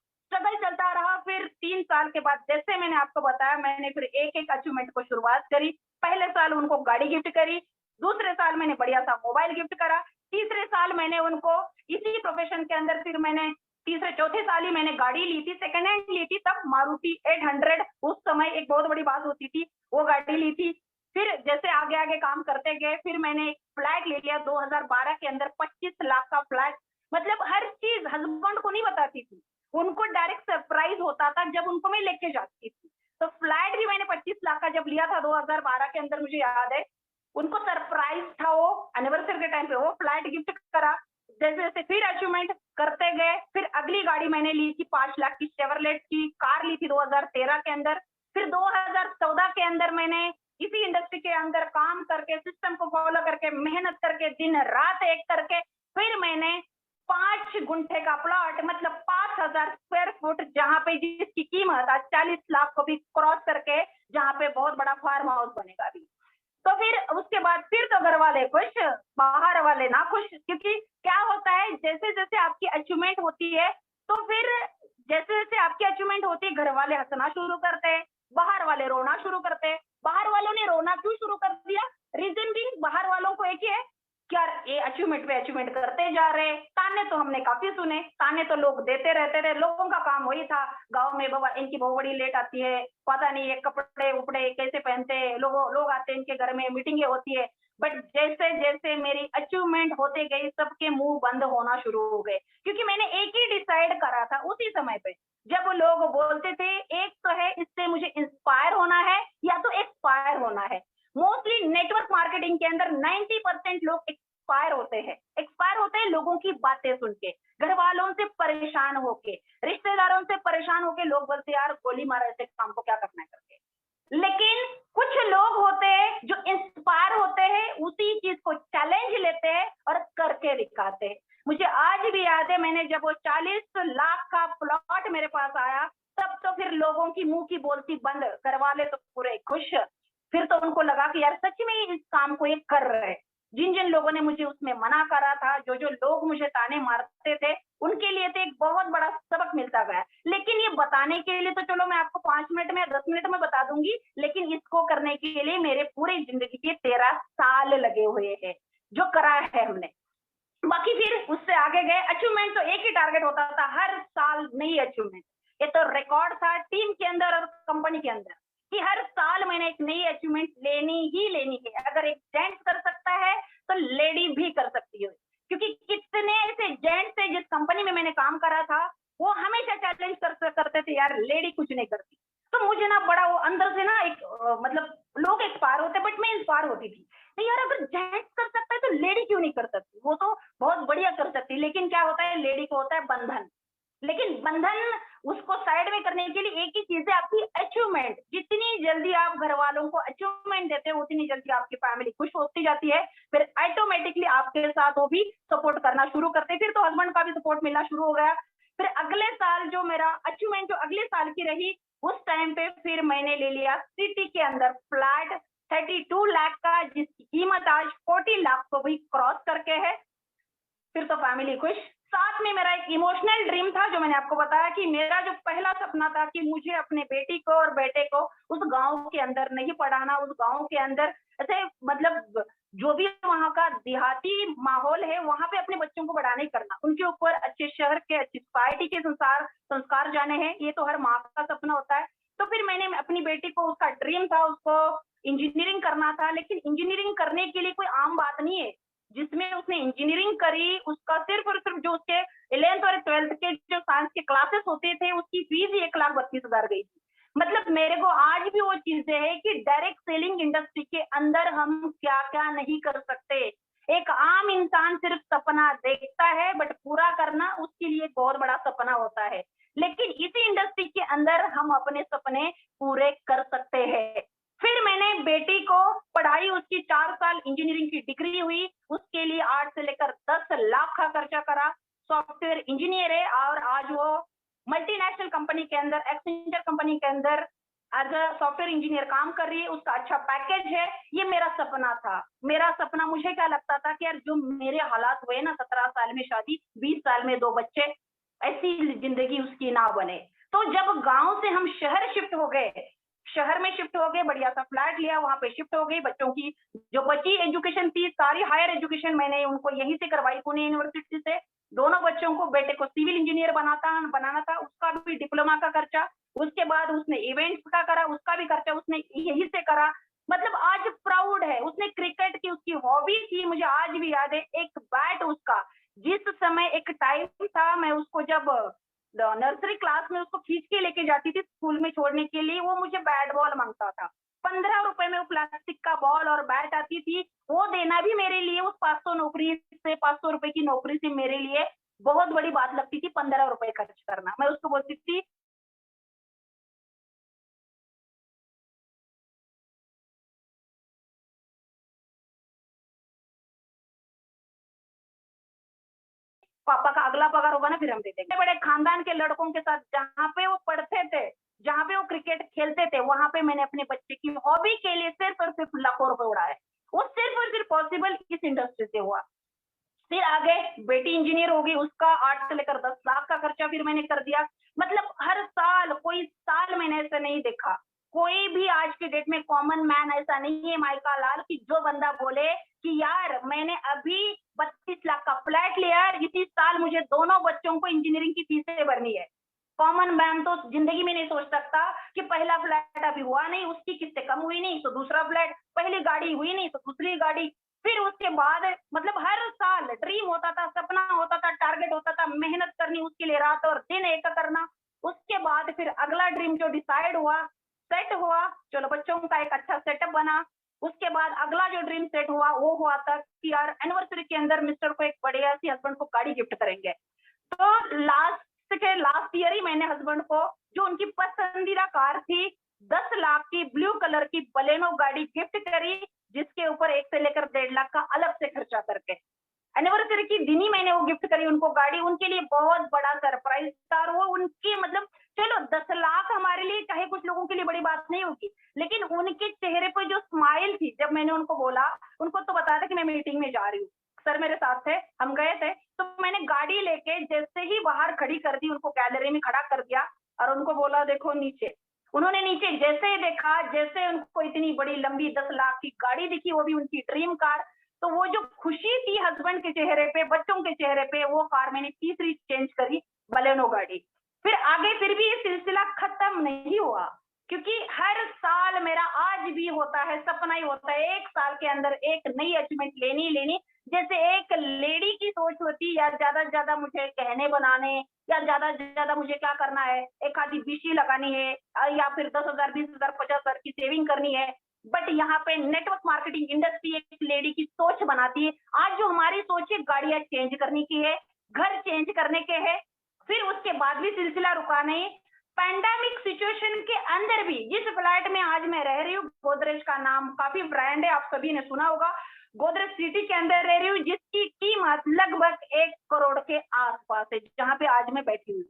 फिर 3 साल के बाद, जैसे मैंने आपको बताया, मैंने फिर एक एक अचीवमेंट को शुरुआत करी। पहले साल उनको गाड़ी गिफ्ट करी, दूसरे साल मैंने बढ़िया सा मोबाइल गिफ्ट करा, तीसरे साल मैंने उनको इसी प्रोफेशन के अंदर, फिर मैंने तीसरे चौथे साल ही मैंने गाड़ी ली थी, सेकंड हैंड ली थी, तब मारुति 800, उस समय एक बहुत बड़ी बात होती थी, वो गाड़ी ली थी। फिर जैसे आगे आगे काम करते गए, फिर मैंने एक फ्लैट ले लिया 2012 के अंदर, 25 लाख का फ्लैट। मतलब हर चीज हस्बैंड को नहीं बताती थी, उनको डायरेक्ट सरप्राइज होता था जब उनको मैं लेके जाती थी। तो फ्लैट भी मैंने 25 लाख का जब लिया था 2012 के अंदर, मुझे याद है, उनको सरप्राइज था, वो एनिवर्सरी के टाइम पे वो फ्लैट गिफ्ट करा। जैसे जैसे फिर अचीवमेंट करते गए, फिर अगली गाड़ी मैंने ली थी 5 लाख की शेवरलेट की कार ली थी 2013 के अंदर। फिर 2014 के अंदर मैंने इसी इंडस्ट्री के अंदर काम करके, सिस्टम को फॉलो करके, मेहनत करके, दिन रात एक करके, फिर मैंने 5 गुंठे का प्लॉट, मतलब 5000 स्क्वायर फुट, जहां पे जिसकी कीमत आज 40 लाख को भी क्रॉस करके, जहां पे बहुत बड़ा फार्म हाउस बनेगा अभी। तो फिर उसके बाद फिर तो घर वाले खुश, बाहर वाले ना खुश, क्योंकि क्या होता है, जैसे जैसे आपकी अचीवमेंट होती है, तो फिर जैसे जैसे आपकी अचीवमेंट होती है, घर वाले हंसना शुरू करते हैं, बाहर वाले रोना शुरू करते हैं। बाहर वालों ने रोना क्यों शुरू कर दिया? रीजन भी बाहर वालों को एक ही है, क्या ये अचीवमेंट पे अचीवमेंट करते जा रहे। ताने तो हमने काफी सुने, ताने तो लोग देते रहते थे, लोगों का काम वही था, गांव में बाबा इनकी बहुत बड़ी लेट आती है, पता नहीं ये कपड़े उपड़े कैसे पहनते हैं, लोग आते हैं इनके घर में, मीटिंगें होती है। बट जैसे जैसे मेरी अचीवमेंट होते गई, सबके मुंह बंद होना शुरू हो गए, क्योंकि मैंने एक ही डिसाइड करा था उसी समय पे, जब लोग बोलते थे एक तो है इससे मुझे इंस्पायर होना है या तो एक्सपायर होना है। मोस्टली नेटवर्क मार्केटिंग के अंदर 90% लोग एक्सपायर होते हैं लोगों की बातें सुन के, घर वालों से परेशान होके, रिश्तेदारों से परेशान होके, लोग बोलते यार गोली मारा ऐसे काम को क्या करना है करके। लेकिन कुछ लोग होते हैं जो इंस्पायर होते हैं, उसी चीज को चैलेंज लेते हैं और करके दिखाते हैं। मुझे आज भी याद है, मैंने जब वो 40 लाख का प्लॉट मेरे पास आया, तब तो फिर लोगों की मुंह की बोलती बंद, घर वाले तो पूरे खुश। फिर तो उनको लगा कि यार सच में इस काम को ये कर रहे हैं। जिन जिन लोगों ने मुझे उसमें मना करा था, जो जो लोग मुझे ताने मारते थे, उनके लिए तो एक बहुत बड़ा सबक मिलता गया। लेकिन ये बताने के लिए तो चलो मैं आपको 5 मिनट में 10 मिनट में बता दूंगी, लेकिन इसको करने के लिए मेरे पूरी जिंदगी के 13 साल लगे हुए हैं, जो करा है हमने। बाकी फिर उससे आगे गए। अचीवमेंट तो एक ही टारगेट होता था, हर साल नई अचीवमेंट। ये तो रिकॉर्ड था टीम के अंदर और कंपनी के अंदर कि हर साल मैंने एक नई अचीवमेंट लेनी ही लेनी है। अगर एक जेंट्स कर सकता है तो लेडी भी कर सकती है, क्योंकि कितने ऐसे जेंट्स थे जिस कंपनी में मैंने काम करा था, वो हमेशा चैलेंज करते थे यार लेडी कुछ नहीं करती। तो मुझे ना बड़ा वो अंदर से ना एक मतलब लोग एक्सपायर होते बट मैं इंस्पायर होती थी, नहीं यार अगर जेंट्स कर सकता है तो लेडी क्यों नहीं कर सकती, वो तो बहुत बढ़िया कर सकती। लेकिन क्या होता है, लेडी को होता है बंधन, लेकिन बंधन उसको साइड में करने के लिए एक ही चीज है, आपकी अचीवमेंट। जितनी जल्दी आप घर वालों को अचीवमेंट देते हो, उतनी जल्दी आपकी फैमिली खुश होती जाती है, फिर ऑटोमेटिकली आपके साथ वो भी सपोर्ट करना शुरू करते हैं। फिर तो हस्बैंड का भी सपोर्ट मिलना शुरू हो गया। फिर अगले साल जो मेरा अचीवमेंट जो अगले साल की रही, उस टाइम पे फिर मैंने ले लिया सिटी के अंदर फ्लैट 32 लाख का, जिसकी कीमत आज 40 लाख को भी क्रॉस करके है। फिर तो फैमिली खुश। साथ में मेरा एक इमोशनल ड्रीम था, जो मैंने आपको बताया कि मेरा जो पहला सपना था कि मुझे अपने बेटी को और बेटे को उस गांव के अंदर नहीं पढ़ाना, उस गांव के अंदर ऐसे मतलब जो भी वहाँ का देहाती माहौल है, वहां पे अपने बच्चों को बड़ा नहीं करना, उनके ऊपर अच्छे शहर के, अच्छी सोसाइटी के संस्कार जाने हैं। ये तो हर माँ का सपना होता है। तो फिर मैंने अपनी बेटी को, उसका ड्रीम था, उसको इंजीनियरिंग करना था, लेकिन इंजीनियरिंग करने के लिए कोई आम बात नहीं है। जिसमें उसने इंजीनियरिंग करी, उसका सिर्फ और सिर्फ जो उसके 11th और 12th के जो साइंस के क्लासेस होते थे, उसकी फीस ही 1,32,000 गई थी। मतलब मेरे को आज भी वो चीजें है कि डायरेक्ट सेलिंग इंडस्ट्री के अंदर हम क्या क्या नहीं कर सकते। एक आम इंसान सिर्फ सपना देखता है, बट पूरा करना उसके लिए बहुत बड़ा सपना होता है। लेकिन इसी इंडस्ट्री के अंदर हम अपने सपने पूरे कर सकते हैं। फिर मैंने बेटी को पढ़ाई, उसकी 4 साल इंजीनियरिंग की डिग्री हुई, उसके लिए 8 से लेकर 10 लाख का खर्चा करा। सॉफ्टवेयर इंजीनियर है और आज वो मल्टीनेशनल कंपनी के अंदर, एक्सेंचर कंपनी के अंदर एज अ सॉफ्टवेयर इंजीनियर काम कर रही है। उसका अच्छा पैकेज है। ये मेरा सपना था। मेरा सपना, मुझे क्या लगता था कि यार जो मेरे हालात हुए ना, 17 साल में शादी, 20 साल में 2 बच्चे, ऐसी जिंदगी उसकी ना बने। तो जब गांव से हम शहर शिफ्ट हो गए, शहर में शिफ्ट हो गए, बढ़िया सा फ्लैट लिया, वहां पे शिफ्ट हो गई। बच्चों की जो बची एजुकेशन थी, सारी हायर एजुकेशन मैंने उनको यहीं से करवाई, पुणे यूनिवर्सिटी से। दोनों बच्चों को, बेटे को सिविल इंजीनियर बनाना था, उसका भी डिप्लोमा का खर्चा। उसके बाद उसने इवेंट्स का करा, उसका भी खर्चा उसने यहीं से करा। मतलब आज प्राउड है। उसने क्रिकेट की, उसकी हॉबी थी, मुझे आज भी याद है, एक बैट उसका, जिस समय एक टाइम था, मैं उसको जब नर्सरी क्लास में उसको खींच के लेके जाती थी स्कूल में छोड़ने के लिए, वो मुझे बैट बॉल मांगता था। 15 रुपए में वो प्लास्टिक का बॉल और बैट आती थी, वो देना भी मेरे लिए उस 500 रुपए की नौकरी से मेरे लिए बहुत बड़ी बात लगती थी। 15 रुपए खर्च करना, मैं उसको बोलती थी पापा का अगला पगार होगा ना फिर हम दे देंगे। बड़े खानदान के लड़कों के साथ जहाँ पे वो पढ़ते थे, जहाँ पे वो क्रिकेट खेलते थे, वहां पे मैंने अपने बच्चे की हॉबी के लिए सिर्फ और सिर्फ लाखों रुपए उड़ाए। वो सिर्फ और सिर्फ पॉसिबल इस इंडस्ट्री से हुआ। फिर आगे बेटी इंजीनियर होगी, उसका 8 से लेकर 10 लाख का खर्चा फिर मैंने कर दिया। मतलब हर साल, कोई साल मैंने ऐसा नहीं देखा। कोई भी आज के डेट में कॉमन मैन ऐसा नहीं है माइका लाल कि जो बंदा बोले कि यार मैंने अभी 32 लाख का फ्लैट लिया है, इसी साल मुझे दोनों बच्चों को इंजीनियरिंग की फीसें भरनी है। कॉमन मैन तो जिंदगी में नहीं सोच सकता कि पहला फ्लैट अभी हुआ नहीं, उसकी किस्तें कम हुई नहीं तो दूसरा फ्लैट, पहली गाड़ी हुई नहीं तो दूसरी गाड़ी, फिर उसके बाद मतलब हर साल ड्रीम होता था, सपना होता था, टारगेट होता था, मेहनत करनी उसके लिए, रात और दिन एक करना। उसके बाद फिर अगला ड्रीम जो डिसाइड हुआ, सेट हुआ, चलो बच्चों का एक अच्छा सेटअप बना। उसके बाद अगला जो ड्रीम सेट हुआ वो हुआ था कि यार एनिवर्सरी के अंदर मिस्टर को एक बढ़िया सी हस्बैंड को गाड़ी गिफ्ट करेंगे। तो लास्ट ईयर ही मैंने हस्बैंड को जो उनकी पसंदीदा कार थी 10 लाख की ब्लू कलर की बलेनो गाड़ी गिफ्ट करी, जिसके ऊपर 1 से लेकर 1.5 लाख का अलग से खर्चा करके एनिवर्सरी की दिन ही मैंने वो गिफ्ट करी उनको गाड़ी। उनके लिए बहुत बड़ा सरप्राइज था। वो उनकी मतलब चलो 10 लाख हमारे लिए चाहे कुछ लोगों के लिए बड़ी बात नहीं होगी, लेकिन उनके चेहरे पर जो स्माइल थी जब मैंने उनको बोला, उनको तो बताया था कि मैं मीटिंग में जा रही हूँ, सर मेरे साथ थे, हम गए थे, तो मैंने गाड़ी लेके जैसे ही बाहर खड़ी कर दी, उनको गैलरी में खड़ा कर दिया और उनको बोला देखो नीचे। उन्होंने नीचे जैसे ही देखा, जैसे उनको इतनी बड़ी लंबी 10 लाख की गाड़ी दिखी, वो भी उनकी ड्रीम कार, तो वो जो खुशी थी हस्बैंड के चेहरे पे, बच्चों के चेहरे पे, वो कार मैंने तीसरी चेंज करी, बलेनो गाड़ी। फिर आगे फिर भी ये सिलसिला खत्म नहीं हुआ, क्योंकि हर साल मेरा आज भी होता है, सपना ही होता है 1 साल के अंदर एक नई अचीवमेंट लेनी। जैसे एक लेडी की सोच होती या ज्यादा से ज्यादा मुझे गहने बनाने, या ज्यादा से ज्यादा मुझे क्या करना है, एक आधी बीसी लगानी है, या फिर 10,000, 20,000, 50,000 की सेविंग करनी है। बट यहाँ पे नेटवर्क मार्केटिंग इंडस्ट्री एक लेडी की सोच बनाती है। आज जो हमारी सोच है गाड़ियां चेंज करने की है, घर चेंज करने के है, फिर उसके बाद भी सिलसिला रुका नहीं। पैंडेमिक सिचुएशन के अंदर भी जिस फ्लैट में आज मैं रह रही हूँ, गोदरेज का नाम काफी ब्रांड है, आप सभी ने सुना होगा, गोदरेज सिटी के अंदर रह रही हूँ, जिसकी कीमत लगभग 1 करोड़ के आसपास है, जहां पे आज मैं बैठी हूँ।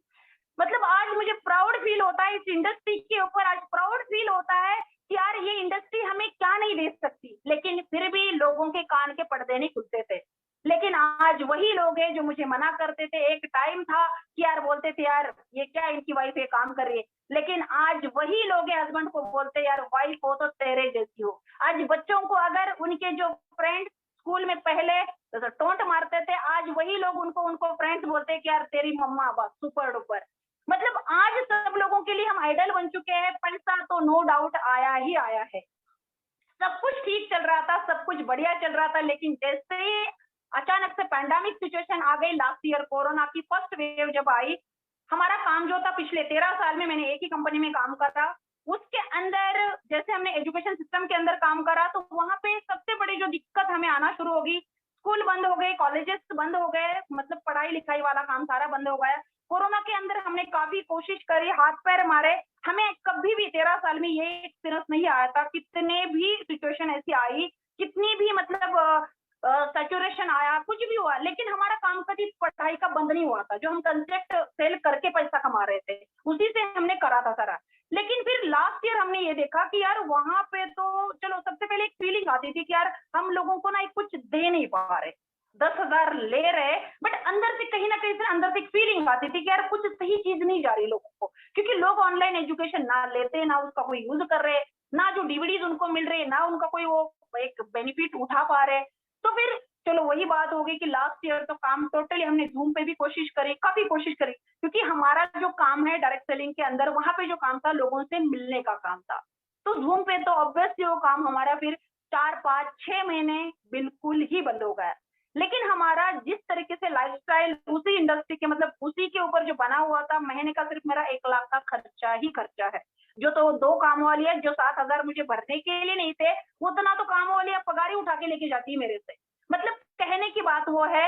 मतलब आज मुझे प्राउड फील होता है इस इंडस्ट्री के ऊपर, आज प्राउड फील होता है कि यार ये इंडस्ट्री हमें क्या नहीं दे सकती, लेकिन फिर भी लोगों के कान के पर्दे नहीं खुलते थे। लेकिन आज वही लोग हैं जो मुझे मना करते थे। एक टाइम था कि यार बोलते थे यार ये क्या इनकी वाइफ ये काम कर रही है, लेकिन आज वही लोग हस्बैंड को बोलते यार वाइफ हो तो तेरे जैसी हो। आज बच्चों को अगर उनके जो फ्रेंड स्कूल में पहले तो टोंट मारते थे, आज वही लोग उनको फ्रेंड्स बोलते हैं कि यार तेरी मम्मा बस सुपर डुपर। मतलब आज सब लोगों के लिए हम आइडल बन चुके हैं। पैसा तो नो डाउट आया ही आया है, सब कुछ ठीक चल रहा था, सब कुछ बढ़िया चल रहा था, लेकिन जैसे ही अचानक से पैंडेमिक सिचुएशन आ गई, लास्ट ईयर कोरोना की फर्स्ट वेव जब आई, हमारा काम जो था पिछले 13 साल में मैंने एक ही कंपनी में काम करा, उसके अंदर जैसे हमने एजुकेशन सिस्टम के अंदर काम करा, तो वहां पे सबसे बड़ी जो दिक्कत हमें आना शुरू होगी, स्कूल बंद हो गए, कॉलेजेस बंद हो गए, मतलब पढ़ाई लिखाई वाला काम सारा बंद हो गया। कोरोना के अंदर हमने काफी कोशिश करी, हाथ पैर मारे, हमें कभी भी 13 साल में ये एक्सपीरियंस नहीं आया था। कितने भी सिचुएशन ऐसी आई, कितनी भी मतलब सैचुरेशन आया, कुछ भी हुआ, लेकिन हमारा काम कभी पढ़ाई का बंद नहीं हुआ था। जो हम कंसेप्ट सेल करके पैसा कमा रहे थे, उसी से हमने करा था सारा। लेकिन फिर लास्ट ईयर हमने ये देखा कि यार वहां पे तो चलो सबसे पहले एक फीलिंग आती थी कि यार हम लोगों को ना एक कुछ दे नहीं पा रहे, 10,000 ले रहे, बट अंदर से कहीं ना कहीं से अंदर से एक फीलिंग आती थी कि यार कुछ सही चीज नहीं जा रही लोगों को, क्योंकि लोग ऑनलाइन एजुकेशन ना लेते, ना उसका कोई यूज कर रहे, ना जो डीवीडीज उनको मिल रहे, ना उनका कोई वो एक बेनिफिट उठा पा रहे। तो फिर चलो वही बात हो गई कि लास्ट ईयर तो काम टोटली हमने जूम पे भी कोशिश करी, काफी कोशिश करी, क्योंकि हमारा जो काम है डायरेक्ट सेलिंग के अंदर, वहां पे जो काम था लोगों से मिलने का काम था। तो जूम पे तो ऑब्वियसली वो काम हमारा फिर 4, 5, 6 महीने बिल्कुल ही बंद हो गया। लेकिन हमारा जिस तरीके से लाइफस्टाइल उसी इंडस्ट्री के मतलब उसी के ऊपर जो बना हुआ था, महीने का सिर्फ मेरा 1 लाख का खर्चा ही खर्चा है, जो तो 2 काम वाली है, जो 7,000 मुझे भरने के लिए नहीं थे, उतना तो काम वाली अब पगार ही उठा के लेके जाती है मेरे से। मतलब कहने की बात वो है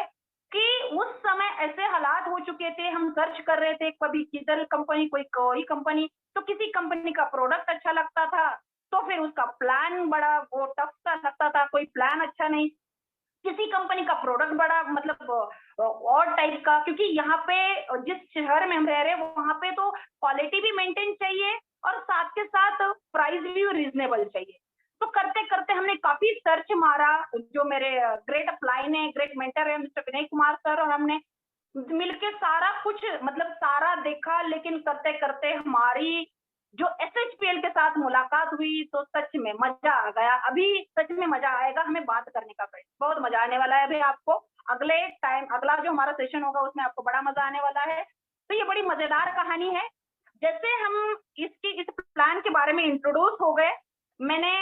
कि उस समय ऐसे हालात हो चुके थे, हम सर्च कर रहे थे, कभी किधर कंपनी, कोई कंपनी, तो किसी कंपनी का प्रोडक्ट अच्छा लगता था, तो फिर उसका प्लान बड़ा वो टफ सा लगता था, कोई प्लान अच्छा नहीं, किसी कंपनी का प्रोडक्ट बड़ा मतलब और टाइप का, क्योंकि यहाँ पे जिस शहर में हम रह रहे हैं वहां पे तो क्वालिटी भी मेंटेन चाहिए और साथ के साथ प्राइस भी रीजनेबल चाहिए। तो करते करते हमने काफी सर्च मारा, जो मेरे ग्रेट अपलाइन है, ग्रेट मेंटर है मिस्टर विनय कुमार सर, और हमने मिलके सारा कुछ मतलब सारा देखा, लेकिन करते करते हमारी जो एसएचपीएल के साथ मुलाकात हुई तो सच में मजा आ गया। अभी सच में मजा आएगा हमें बात करने का, बहुत मजा आने वाला है अभी आपको। अगले टाइम अगला जो हमारा सेशन होगा उसमें आपको बड़ा मजा आने वाला है। तो ये बड़ी मजेदार कहानी है। जैसे हम इस प्लान के बारे में इंट्रोड्यूस हो गए, मैंने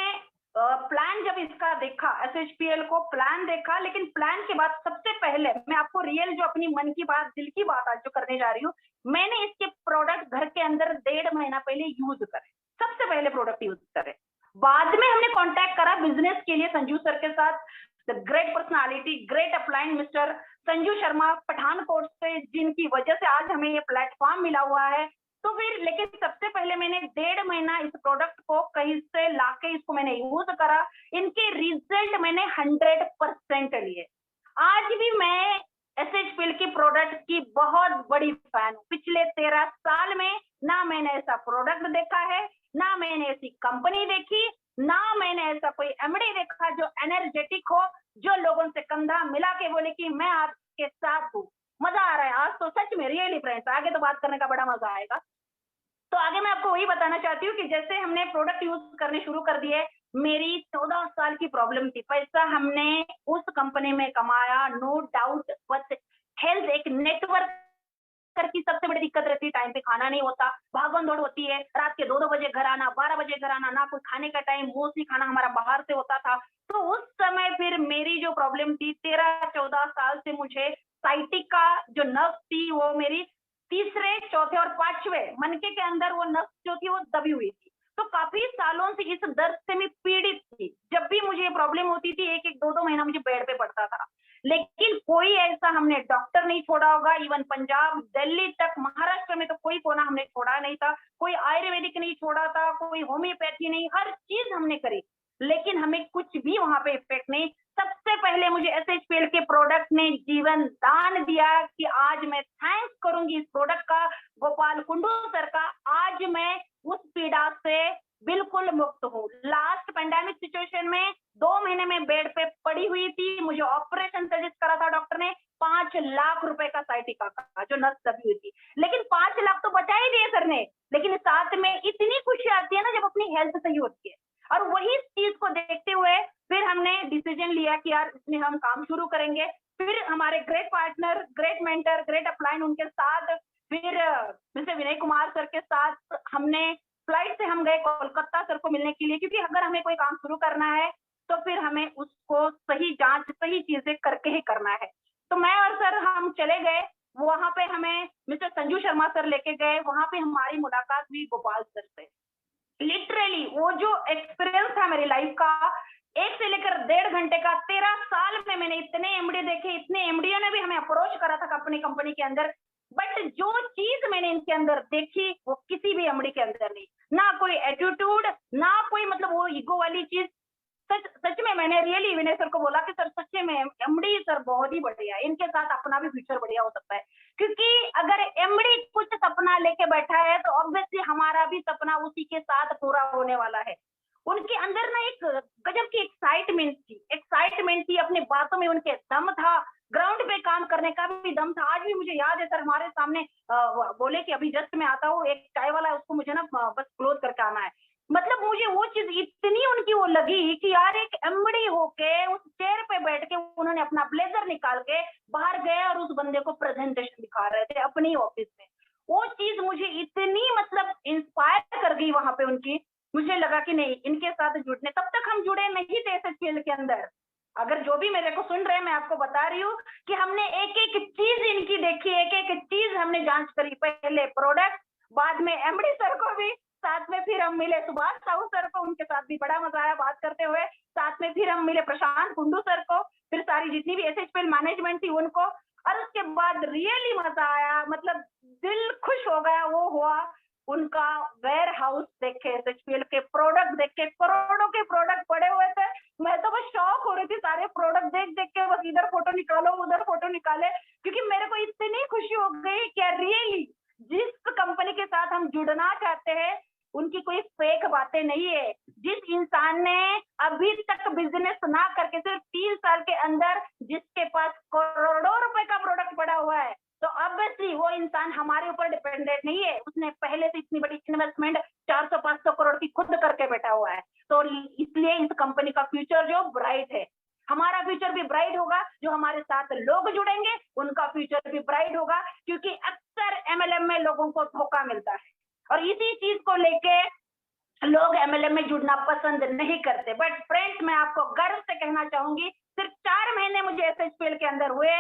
प्लान जब इसका देखा, एसएचपीएल को प्लान देखा, लेकिन प्लान के बाद सबसे पहले मैं आपको रियल जो अपनी मन की बात, दिल की बात आज जो करने जा रही हूँ, मैंने इसके प्रोडक्ट घर के अंदर 1.5 महीना पहले यूज करे, सबसे पहले प्रोडक्ट यूज करे। बाद में हमने कांटेक्ट करा बिजनेस के लिए संजू सर के साथ, the great personality, great upline mister Sanju Sharma Pathankot से, जिनकी वजह से आज हमें ये प्लेटफॉर्म मिला हुआ है। तो फिर लेकिन सबसे पहले मैंने 1.5 महीना इस प्रोडक्ट को कहीं से लाके इसको मैंने यूज करा, इनके रिजल्ट मैंने 100% लिए। आज भी मैं एसएचपीएल के प्रोडक्ट की बहुत बड़ी फैन हूँ। पिछले 13 साल में ना मैंने ऐसा प्रोडक्ट देखा है, ना मैंने ऐसी कंपनी देखी, ना मैंने ऐसा कोई एमडी देखा जो एनर्जेटिक हो, जो लोगों से कंधा मिला के बोले कि मैं आपके साथ हूँ। मजा आ रहा है आज तो सच में, रियली फ्रेंड्स, आगे तो बात करने का बड़ा मजा आएगा। तो आगे मैं आपको वही बताना चाहती हूँ कि जैसे हमने प्रोडक्ट यूज करने शुरू कर दिए, मेरी 14 साल की प्रॉब्लम थी, पैसा हमने उस कंपनी में कमाया, नो डाउट, बट हेल्थ एक नेटवर्क की सबसे बड़ी दिक्कत रहती है, टाइम पे खाना नहीं होता, भागम दौड़ होती है, रात के 2-2 बजे घर आना, 12 बजे घर आना, ना कोई खाने का टाइम, मोस्टली खाना हमारा बाहर से होता था। तो उस समय फिर मेरी जो प्रॉब्लम थी, 13-14 साल से मुझे साइटिका जो नस थी वो मेरी तीसरे, चौथे और 5वें मनके के अंदर वो नस जो थी वो दबी हुई थी। तो काफी सालों से इस दर्द से मैं पीड़ित थी। जब भी मुझे ये प्रॉब्लम होती थी, 1-1, 2-2 महीना मुझे बेड पे पड़ता था। लेकिन कोई ऐसा हमने डॉक्टर नहीं छोड़ा होगा, इवन पंजाब, दिल्ली तक, महाराष्ट्र में तो कोई कोना हमने छोड़ा नहीं था, कोई आयुर्वेदिक नहीं छोड़ा था, कोई होम्योपैथी नहीं, हर चीज हमने करी, लेकिन हमें कुछ भी वहां पे इफेक्ट नहीं। सबसे पहले मुझे एसएचपीएल के प्रोडक्ट ने जीवन दान दिया कि आज मैं थैंक्स करूंगी इस प्रोडक्ट का, गोपाल कुंडू सर का। आज मैं उस पीड़ा से बिल्कुल मुक्त हूँ। लास्ट पेंडेमिक सिचुएशन में 2 महीने में बेड पे पड़ी हुई थी, मुझे ऑपरेशन सजेस्ट करा था डॉक्टर ने, 5 लाख रुपए का साइटिका का, जो नस दबी हुई थी। लेकिन 5 लाख तो बचा ही दिए सर ने, लेकिन साथ में इतनी खुशी आती है ना जब अपनी हेल्थ सही होती है। और वही चीज को देखते हुए फिर हमने डिसीजन लिया कि यार इसमें हम काम शुरू करेंगे। फिर हमारे great partner, great mentor, great upline, उनके साथ फिर मिस्टर विनय कुमार सर के साथ हमने फ्लाइट से हम गए कोलकाता सर को मिलने के लिए, क्योंकि अगर हमें कोई काम शुरू करना है तो फिर हमें उसको सही जांच, सही चीजें करके ही करना है। तो मैं और सर हम चले गए, वहां पे हमें मिस्टर संजू शर्मा सर लेके गए, वहां पे हमारी मुलाकात हुई गोपाल सर से। लिटरली वो जो एक्सपीरियंस था मेरी लाइफ का, 1 से लेकर 1.5 घंटे का, 13 साल में मैंने इतने एमडी देखे, इतने एमडीओ ने भी हमें अप्रोच करा था अपनी कंपनी के अंदर, बट जो चीज मैंने इनके अंदर देखी वो किसी भी एमडी के अंदर नहीं, ना कोई एटीट्यूड, ना कोई मतलब वो ईगो वाली चीज। सच में मैंने रियली विनय सर को बोला कि सर सच्चे में एमडी सर बहुत ही बढ़िया है, इनके साथ अपना भी फ्यूचर बढ़िया हो सकता है, क्योंकि अगर एमडी कुछ सपना लेके बैठा है तो ऑब्वियसली हमारा भी सपना उसी के साथ पूरा होने वाला है। उनके अंदर ना एक गजब की एक्साइटमेंट थी, अपनी बातों में उनके दम था, ग्राउंड पे काम करने का भी दम था। आज भी मुझे याद है सर हमारे सामने बोले कि अभी जस्ट मैं आता हूँ, एक चाय वाला है उसको मुझे ना बस क्लोज करके आना है। मतलब मुझे वो चीज इतनी उनकी वो लगी कि यार एक एमडी होके उस चेयर पे बैठ के उन्होंने अपना ब्लेजर निकाल के बाहर गए और उस बंदे को प्रेजेंटेशन दिखा रहे थे अपनी ऑफिस में। वो चीज मुझे इतनी मतलब इंस्पायर कर गई वहां पे उनकी, मुझे लगा कि नहीं इनके साथ जुड़ने, तब तक हम जुड़े नहीं थे एसएचपीएल के अंदर। अगर जो भी मेरे को सुन रहे हैं, मैं आपको बता रही रही हूँ कि हमने एक एक चीज इनकी देखी, एक एक चीज हमने जांच करी। पहले प्रोडक्ट, बाद में एमडी सर को भी, साथ में फिर हम मिले सुभाष साहू सर को, उनके साथ भी बड़ा मजा आया बात करते हुए। साथ में फिर हम मिले प्रशांत कुंडू सर को, फिर सारी जितनी भी एसएचपीएल मैनेजमेंट थी उनको, और उसके बाद रियली मजा आया, मतलब दिल खुश हो गया। वो हुआ उनका वेयर हाउस देखे, एसएचपीएल के प्रोडक्ट देख के, करोड़ों के प्रोडक्ट पड़े हुए थे। मैं तो बस शॉक हो रही थी, सारे प्रोडक्ट देख देख के, बस इधर फोटो निकालो उधर फोटो निकाले, क्योंकि मेरे को इतनी खुशी हो गई कि रियली जिस कंपनी के साथ हम जुड़ना चाहते हैं उनकी कोई फेक बातें नहीं है। जिस इंसान ने अभी तक बिजनेस ना करके सिर्फ 3 साल के अंदर जिसके पास करोड़ों रुपए का प्रोडक्ट पड़ा हुआ है, तो ऑब्वियसली वो इंसान हमारे ऊपर डिपेंडेंट नहीं है। उसने पहले से इतनी बड़ी इन्वेस्टमेंट 400-500 करोड़ की खुद करके बैठा हुआ है। तो इसलिए इस कंपनी का फ्यूचर जो ब्राइट है, हमारा फ्यूचर भी ब्राइट होगा। जो हमारे साथ लोग जुड़ेंगे उनका फ्यूचर भी ब्राइट होगा, क्योंकि अक्सर एमएलएम में लोगों को धोखा मिलता है और इसी चीज को लेके लोग एमएलएम में जुड़ना पसंद नहीं करते। बट फ्रेंड्स, मैं आपको गर्व से कहना चाहूंगी, सिर्फ 4 महीने मुझे एसएचपीएल के अंदर हुए,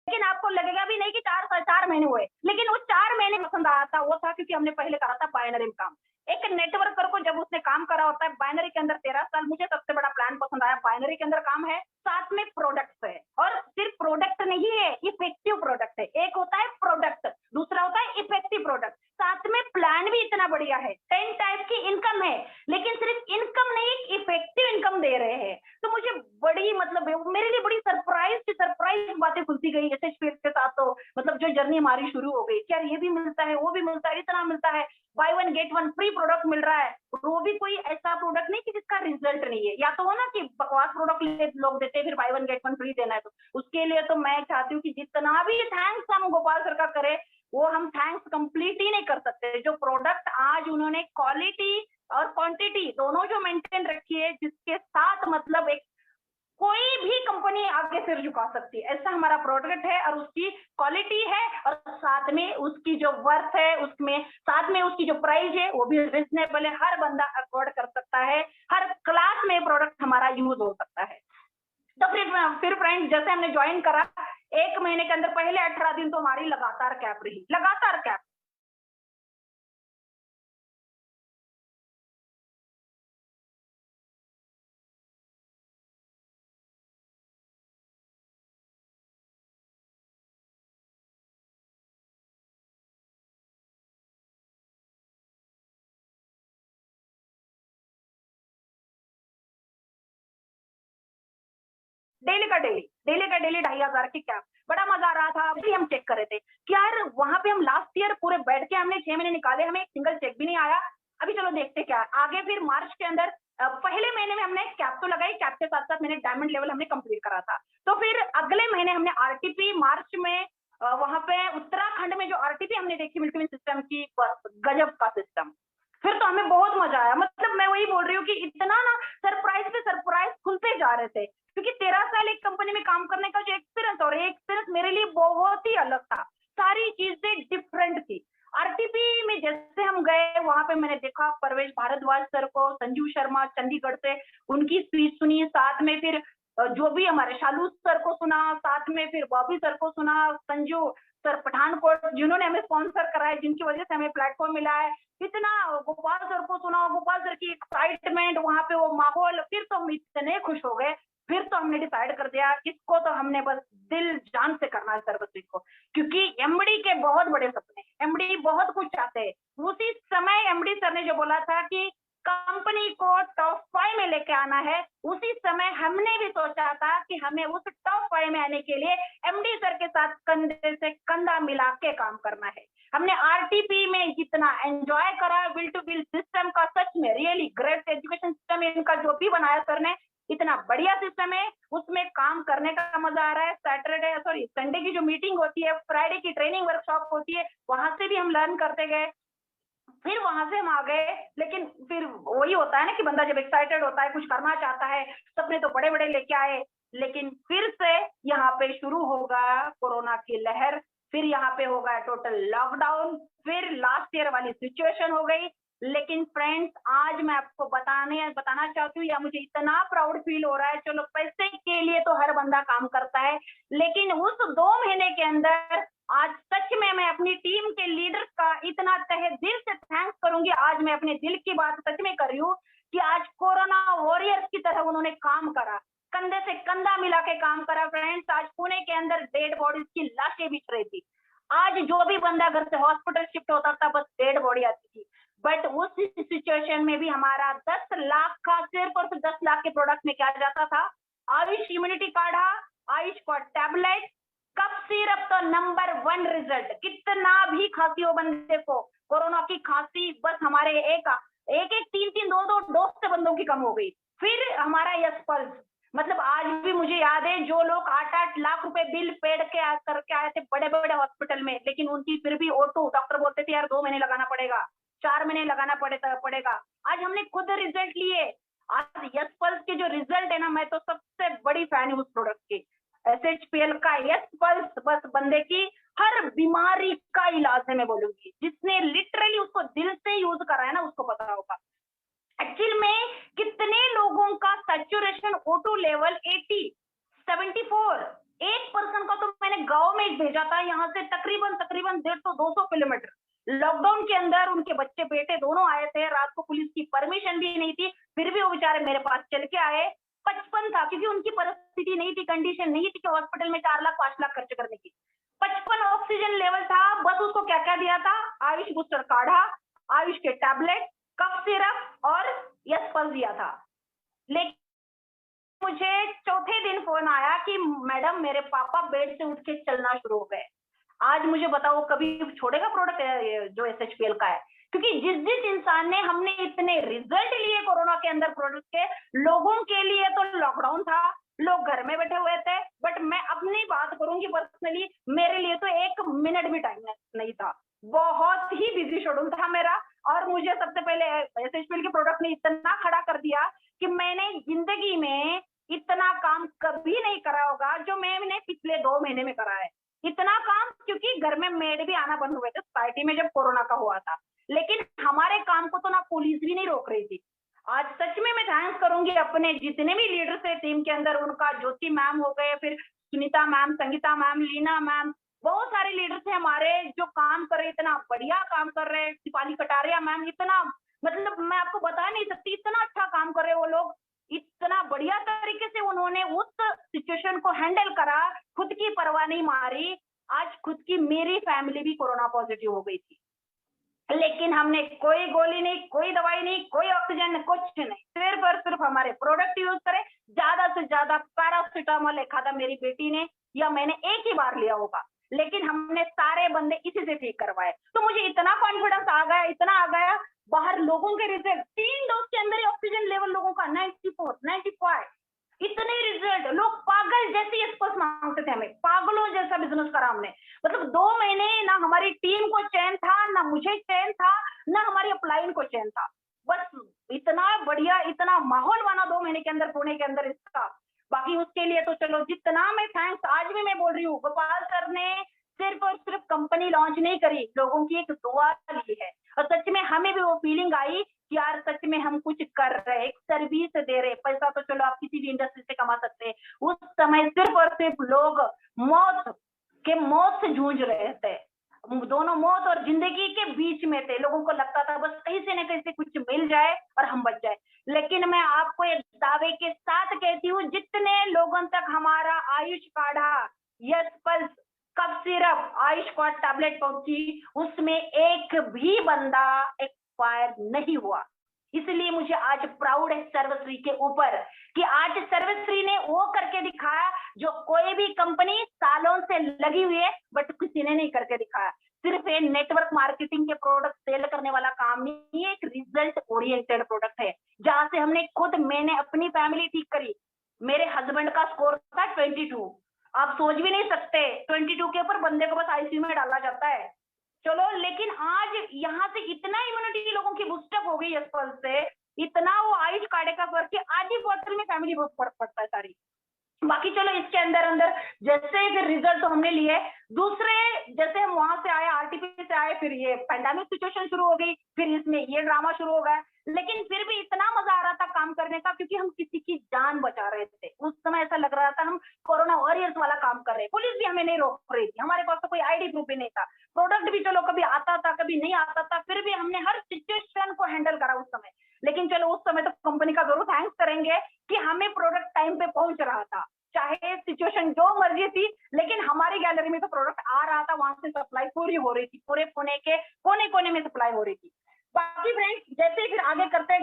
लेकिन आपको लगेगा भी नहीं कि 4 महीने हुए, लेकिन वो 4 महीने पसंद आया था। वो था क्योंकि हमने पहले करा था बाइनरी में काम। एक नेटवर्कर को जब उसने काम करा होता है बाइनरी के अंदर 13 साल, मुझे सबसे बड़ा प्लान पसंद आया। बाइनरी के अंदर काम है, साथ में प्रोडक्ट है, और सिर्फ प्रोडक्ट नहीं है, इफेक्टिव प्रोडक्ट है। एक होता है प्रोडक्ट, दूसरा होता है इफेक्टिव प्रोडक्ट, साथ में प्लान भी इतना बढ़िया है। 10 टाइप की इनकम है, लेकिन सिर्फ इनकम नहीं, इफेक्टिव इनकम दे रहे हैं। तो मुझे बड़ी, मतलब मेरे लिए बड़ी सरप्राइज बातें खुलती गई एसएचपीएल के साथ। तो मतलब जो जर्नी हमारी शुरू हो गई, क्या ये भी मिलता है, वो भी मिलता है, इतना मिलता है, बाय 1 गेट 1 फ्री प्रोडक्ट मिल रहा है। वो भी कोई ऐसा प्रोडक्ट नहीं कि जिसका रिजल्ट नहीं है। या तो हो ना कि बकवास प्रोडक्ट लोग देते हैं, फिर बाय 1 गेट 1 फ्री देना है। तो उसके लिए तो मैं चाहती हूँ कि जितना भी थैंक्स हम गोपाल सर का करें, वो हम थैंक्स कंप्लीट ही नहीं कर सकते। जो प्रोडक्ट आज उन्होंने क्वालिटी और क्वांटिटी दोनों जो मेंटेन रखी है, जिसके साथ मतलब एक कोई भी कंपनी आगे सिर झुका सकती है, ऐसा हमारा प्रोडक्ट है। और उसकी क्वालिटी है, और साथ में उसकी जो वर्थ है, उसमें साथ में उसकी जो प्राइस है वो भी रिजनेबल है, हर बंदा अफोर्ड कर सकता है, हर क्लास में प्रोडक्ट हमारा यूज हो सकता है। तो फिर फ्रेंड्स, जैसे हमने ज्वाइन करा, 1 महीने के अंदर पहले 18 दिन तो हमारी लगातार कैप रही, लगातार कैप। डेली का डेली 2,500 की कैप, बड़ा मजा आ रहा था। अभी हम चेक कर रहे थे कि यार वहां पे हम लास्ट ईयर पूरे बैठ के हमने 6 महीने निकाले, हमें एक सिंगल चेक भी नहीं आया। अभी चलो देखते क्या आगे। फिर मार्च के अंदर पहले महीने में हमने कैप तो लगाई, कैप के साथ साथ मैंने डायमंड लेवल हमने कंप्लीट करा था। तो फिर अगले महीने हमने आरटीपी मार्च में वहां पे उत्तराखंड में जो आरटीपी हमने देखी मिल्की सिस्टम की, गजब का सिस्टम। फिर तो हमें बहुत मजा आया। मतलब मैं वही बोल रही हूँ कि इतना ना सरप्राइज पे सरप्राइज खुलते जा रहे थे, क्योंकि 13 साल एक कंपनी में काम करने का जो एक्सपीरियंस, और ये एक्सपीरियंस मेरे लिए बहुत ही अलग था। सारी चीजें डिफरेंट थी। आरटीपी में जैसे हम गए, वहां पे मैंने देखा परवेश भारद्वाज सर को, संजू शर्मा चंडीगढ़ से, उनकी स्पीच सुनी, साथ में फिर जो भी हमारे शालू सर को सुना, साथ में फिर बॉबी सर को सुना, संजू सर पठानकोट जिन्होंने हमें स्पॉन्सर करा है, जिनकी वजह से हमें प्लेटफॉर्म मिला है, इतना गोपाल सर को सुना, गोपाल सर की एक्साइटमेंट, वहां पे वो माहौल। फिर तो हम इतने खुश हो गए, फिर तो हमने डिसाइड कर दिया इसको तो हमने बस दिल जान से करना है सर्विस को, क्योंकि एमडी के बहुत बड़े सपने, एमडी बहुत कुछ चाहते हैं। उसी समय एमडी सर ने जो बोला था कि कंपनी को टॉप 5 में लेके आना है, उसी समय हमने भी सोचा था कि हमें उस टॉप 5 में आने के लिए एमडी सर के साथ कंधे से कंधा मिला के काम करना है। हमने आरटीपी में जितना एंजॉय करा, विल टू विल सिस्टम का, सच में रियली ग्रेट एजुकेशन सिस्टम इनका जो भी बनाया सर ने, इतना बढ़िया सिस्टम है, उसमें काम करने का मजा आ रहा है। संडे की जो मीटिंग होती है, फ्राइडे की ट्रेनिंग वर्कशॉप होती है, वहां से भी हम लर्न करते गए। फिर वहां से हम आ गए, लेकिन फिर वही होता है ना कि बंदा जब एक्साइटेड होता है, कुछ करना चाहता है, सपने तो बड़े बड़े लेके आए, लेकिन फिर से यहाँ पे शुरू होगा कोरोना की लहर, फिर यहाँ पे होगा टोटल लॉकडाउन, फिर लास्ट ईयर वाली सिचुएशन हो गई। लेकिन फ्रेंड्स, आज मैं आपको बताना चाहती हूँ, या मुझे इतना प्राउड फील हो रहा है, चलो पैसे के लिए तो हर बंदा काम करता है, लेकिन उस 2 महीने के अंदर आज सच में मैं अपनी टीम के लीडर का इतना तहे दिल से थैंक्स करूंगी। आज मैं अपने दिल की बात सच में कर रही हूँ कि आज कोरोना वॉरियर्स की तरह उन्होंने काम करा, कंधे से कंधा मिला के काम करा। फ्रेंड्स, आज पुणे के अंदर डेड बॉडीज की लाशें बिछ रही थी। आज जो भी बंदा घर से हॉस्पिटल शिफ्ट होता था, बस डेड बॉडी आती थी। बट उस सिचुएशन में भी हमारा 10 लाख का, सिर्फ और सिर्फ 10 लाख के प्रोडक्ट में क्या जाता था, आयुष इम्यूनिटी काढ़ा, आयुष का टैबलेट, कफ सिरप, तो नंबर 1 रिजल्ट। कितना भी खांसी हो बंदे को, कोरोना की खांसी बस हमारे एक 3 2 डोज से बंदों की कम हो गई। फिर हमारा यस पल्स, मतलब आज भी मुझे याद है, जो लोग 8-8 लाख रुपए बिल पेड के करके आए थे बड़े बड़े हॉस्पिटल में, लेकिन उनकी फिर भी O2 डॉक्टर बोलते थे यार 2 महीने लगाना पड़ेगा, 4 महीने लगाना पड़ेगा। आज हमने खुद रिजल्ट लिए। आज यस पल्स के जो रिजल्ट है ना, मैं तो सबसे बड़ी फैन हूँ उस प्रोडक्ट की। SHPL का यस पल्स बस बंदे की हर बीमारी का इलाज है, मैं बोलूंगी। जिसने लिटरली उसको दिल से यूज करा है ना, उसको पता होगा एक्चुअल में कितने लोगों का सैचुरेशन O2 लेवल 80, 74। एक पर्सन का तो मैंने गांव में भेजा था, यहाँ से तकरीबन 150-200 किलोमीटर। लॉकडाउन के अंदर उनके बच्चे बेटे दोनों आए थे, रात को पुलिस की परमिशन भी नहीं थी, फिर भी वो बेचारे मेरे पास चल के आए। 55 था, क्योंकि उनकी परिस्थिति नहीं थी, कंडीशन नहीं थी कि हॉस्पिटल में 4 लाख 5 लाख खर्च करने की। 55 ऑक्सीजन लेवल था। बस उसको क्या क्या दिया था, आयुष बूस्टर काढ़ा, आयुष के टैबलेट, कफ सिरप और यस पल्स दिया था। लेकिन मुझे चौथे दिन फोन आया कि मैडम मेरे पापा बेड से उठ के चलना शुरू हो गए। आज मुझे बताओ, कभी छोड़ेगा प्रोडक्ट जो SHPL का है? क्योंकि जिस इंसान ने, हमने इतने रिजल्ट लिए कोरोना के अंदर प्रोडक्ट के, लोगों के लिए तो लॉकडाउन था, लोग घर में बैठे हुए थे। बट मैं अपनी बात करूंगी पर्सनली, मेरे लिए तो 1 मिनट भी टाइम नहीं था, बहुत ही बिजी शेड्यूल था मेरा। और मुझे सबसे पहले SHPL के प्रोडक्ट ने इतना खड़ा कर दिया कि मैंने जिंदगी में इतना काम कभी नहीं करा होगा जो मैंने पिछले 2 महीने में करा है। इतना काम, क्योंकि घर में मेड भी आना बंद हुए थे सोसाइटी में जब कोरोना का हुआ था, लेकिन हमारे काम को तो ना पुलिस भी नहीं रोक रही थी। आज सच में मैं थैंक्स करूंगी अपने जितने भी लीडर्स है टीम के अंदर, उनका ज्योति मैम हो गए, फिर Sunita ma'am, Sangeeta ma'am, Leena ma'am, बहुत सारे लीडर्स हैं हमारे जो काम कर रहे, इतना बढ़िया काम कर रहे हैं। दीपाली कटारिया मैम, इतना मतलब मैं आपको बता नहीं सकती, इतना अच्छा काम कर रहे हैं वो लोग। इतना बढ़िया तरीके से उन्होंने उस सिचुएशन को हैंडल करा, खुद की परवाह नहीं मारी। आज खुद की मेरी फैमिली भी कोरोना पॉजिटिव हो गई थी, लेकिन हमने कोई गोली नहीं, कोई दवाई नहीं, कोई ऑक्सीजन नहीं, कुछ नहीं, सिर्फ और सिर्फ हमारे प्रोडक्ट यूज करें। ज्यादा से ज्यादा पैरासिटामोल एक आधा मेरी बेटी ने या मैंने एक ही बार लिया होगा, लेकिन हमने सारे बंदे इसी से ठीक करवाए। तो मुझे इतना कॉन्फिडेंस आ गया, इतना आ गया। बाहर लोगों के रिजल्ट 3 डोज के अंदर ही ऑक्सीजन लेवल लोगों का 94, 95, इतने रिजल्ट। लोग पागल जैसे स्पर्श मांगते थे, हमें पागलों जैसा बिजनेस करा हमने। मतलब 2 महीने ना हमारी टीम को चैन था, ना मुझे चैन था, ना हमारी अपलाइन को चैन था। बस इतना बढ़िया, इतना माहौल बना 2 महीने के अंदर पुणे के अंदर इसका। बाकी उसके लिए तो चलो जितना मैं थैंक्स, आज भी मैं बोल रही हूँ, गोपाल सर ने सिर्फ और सिर्फ कंपनी लॉन्च नहीं करी, लोगों की एक दुआ ली है। और सच में हमें भी वो फीलिंग आई कि यार सच में हम कुछ कर रहे, एक सर्विस दे रहे। पैसा तो चलो आप किसी भी इंडस्ट्री से कमा सकते हैं, उस समय सिर्फ और सिर्फ लोग मौत से जूझ रहे थे, दोनों मौत और जिंदगी के बीच में थे। लोगों को लगता था बस कहीं से न कहीं से कुछ मिल जाए और हम बच जाए। लेकिन मैं आपको एक दावे के साथ कहती हूँ, जितने लोगों तक हमारा आयुष काढ़ा, yes pulse, cough syrup, Ayush का टैबलेट पहुंची, उसमें एक भी बंदा एक्सपायर नहीं हुआ। इसलिए मुझे आज प्राउड है सर्वश्री के ऊपर कि आज सर्वश्री ने वो करके दिखाया जो कोई भी कंपनी सालों से लगी हुई है बट किसी ने नहीं करके दिखाया। सिर्फ ये नेटवर्क मार्केटिंग के प्रोडक्ट सेल करने वाला काम नहीं है, एक रिजल्ट ओरिएंटेड प्रोडक्ट है, जहां से हमने खुद, मैंने अपनी फैमिली ठीक करी। मेरे हस्बैंड का स्कोर था 22, आप सोच भी नहीं सकते 22 के ऊपर बंदे को बस ICU में डाला जाता है। चलो, लेकिन आज यहाँ से इतना इम्यूनिटी इम्यूनिटी लोगों की बूस्टअप हो गई इस फल से, इतना वो आयुष काढ़े का फर्क कि आधी बोतल में फैमिली बहुत फर्क पड़ता है सारी। बाकी चलो इसके अंदर अंदर जैसे फिर रिजल्ट तो हमने लिए, दूसरे जैसे हम वहां से आए, आरटीपी से आए, फिर ये पैंडेमिक सिचुएशन शुरू हो गई, फिर इसमें ये ड्रामा शुरू हो गया, लेकिन फिर भी इतना मजा आ रहा था काम करने का क्योंकि हम किसी की जान बचा रहे थे। उस समय ऐसा लग रहा था हम कोरोना वॉरियर्स वाला काम कर रहे हैं, पुलिस भी हमें नहीं रोक रही थी, हमारे पास तो कोई आईडी प्रूफ भी नहीं था, प्रोडक्ट भी चलो कभी आता था कभी नहीं आता था, फिर भी हमने हर सिचुएशन को हैंडल करा उस समय। लेकिन चलो उस समय तो कंपनी का जरूर थैंक्स करेंगे कि हमें प्रोडक्ट टाइम पे पहुंच रहा था, चाहे सिचुएशन जो मर्जी थी, लेकिन हमारी गैलरी में तो प्रोडक्ट आ रहा था, वहां से सप्लाई पूरी हो रही थी, पूरे पुणे के कोने कोने में सप्लाई हो रही थी। बाकी फ्रेंड्स जैसे फिर आगे करते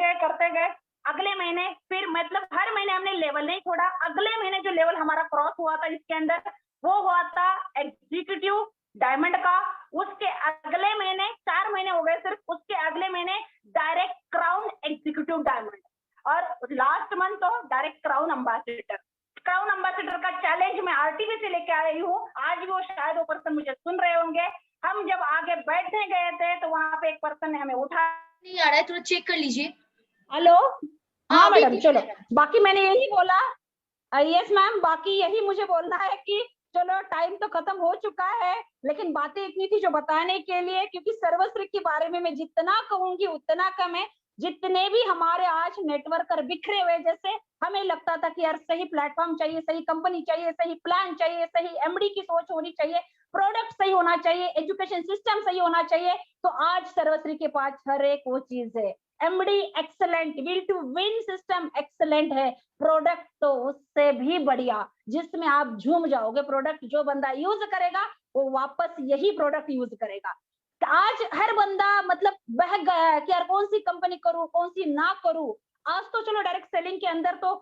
गए, अगले महीने फिर मतलब हर महीने हमने लेवल नहीं छोड़ा, अगले महीने जो लेवल हमारा क्रॉस हुआ था इसके अंदर वो हुआ था एग्जीक्यूटिव डायमंड का, उसके अगले महीने 4 महीने हो गए सिर्फ, उसके अगले महीने डायरेक्ट क्राउन एग्जीक्यूटिव डायमंड, और लास्ट मंथ तो direct crown ambassador. Crown ambassador का चैलेंज मैं आरटीवी से लेके आई हूँ, आज वो शायद वो पर्सन मुझे सुन रहे होंगे। हम जब आगे बैठने गए थे तो वहां पे एक पर्सन ने हमें उठा, नहीं आ रहा है, थोड़ा चेक कर लीजिए। हेलो, हाँ अभी मैडम, चलो clear है। बाकी मैंने यही बोला, यस मैम, बाकी यही मुझे बोलना है कि चलो टाइम तो खत्म हो चुका है, लेकिन बातें इतनी थी जो बताने के लिए, क्योंकि सर्वश्री के बारे में मैं जितना कहूंगी उतना कम है। जितने भी हमारे आज नेटवर्कर बिखरे हुए, जैसे हमें लगता था कि यार सही प्लेटफॉर्म चाहिए, सही कंपनी चाहिए, सही प्लान चाहिए, सही एमडी की सोच होनी चाहिए, प्रोडक्ट सही होना चाहिए, एजुकेशन सिस्टम सही होना चाहिए, तो आज सर्वश्री के पास हर एक वो चीज है। MD excellent, will to win system excellent है, प्रोडक्ट तो उससे भी बढ़िया, जिसमें आप झूम जाओगे। प्रोडक्ट जो बंदा यूज करेगा वो वापस यही प्रोडक्ट यूज करेगा। आज हर बंदा मतलब बहक गया है कि यार कौन सी कंपनी करूं, कौन सी ना करूं। आज तो चलो डायरेक्ट सेलिंग के अंदर तो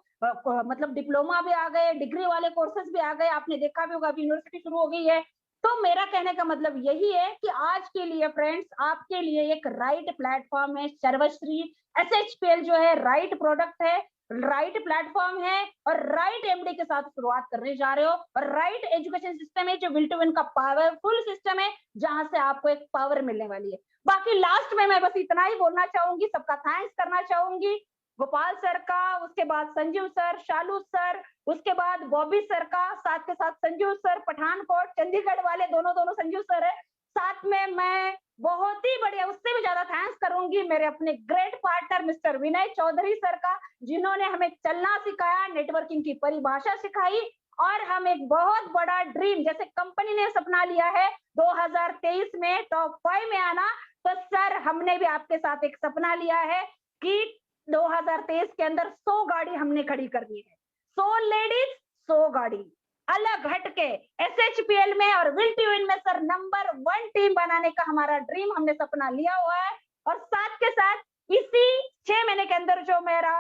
मतलब डिप्लोमा भी आ गए, डिग्री वाले कोर्सेज भी आ गए, आपने देखा भी होगा, अभी यूनिवर्सिटी शुरू हो गई है। तो मेरा कहने का मतलब यही है कि आज के लिए फ्रेंड्स, आपके लिए एक राइट प्लेटफॉर्म है सर्वश्री। एसएचपीएल जो है राइट प्रोडक्ट है, राइट प्लेटफॉर्म है, और राइट एमडी के साथ शुरुआत करने जा रहे हो, और राइट एजुकेशन सिस्टम है जो विल टू विन का पावरफुल सिस्टम है, जहां से आपको एक पावर मिलने वाली है। बाकी लास्ट में मैं बस इतना ही बोलना चाहूंगी, सबका थैंक्स करना चाहूंगी, गोपाल सर का, उसके बाद संजीव सर, शालू सर, उसके बाद बॉबी सर का, साथ के साथ संजीव सर पठानकोट चंडीगढ़ वाले, दोनों संजीव सर है। साथ में मैं बहुत ही बढ़िया, उससे भी ज्यादा थैंक्स करूंगी मेरे अपने ग्रेट पार्टनर मिस्टर विनय चौधरी सर का, जिन्होंने हमें चलना सिखाया, नेटवर्किंग की परिभाषा सिखाई, और हम एक बहुत बड़ा ड्रीम, जैसे कंपनी ने सपना लिया है 2023 में टॉप 5 में आना, तो सर हमने भी आपके साथ एक सपना लिया है कि 2023 के अंदर 100 गाड़ी हमने खड़ी करनी है, 100 लेडीज 100 गाड़ी अलग हटके एसएचपीएल में और विल टू विन में सर नंबर 1 टीम बनाने का हमारा ड्रीम हमने सपना लिया हुआ है। और साथ के साथ इसी 6 महीने के अंदर जो मेरा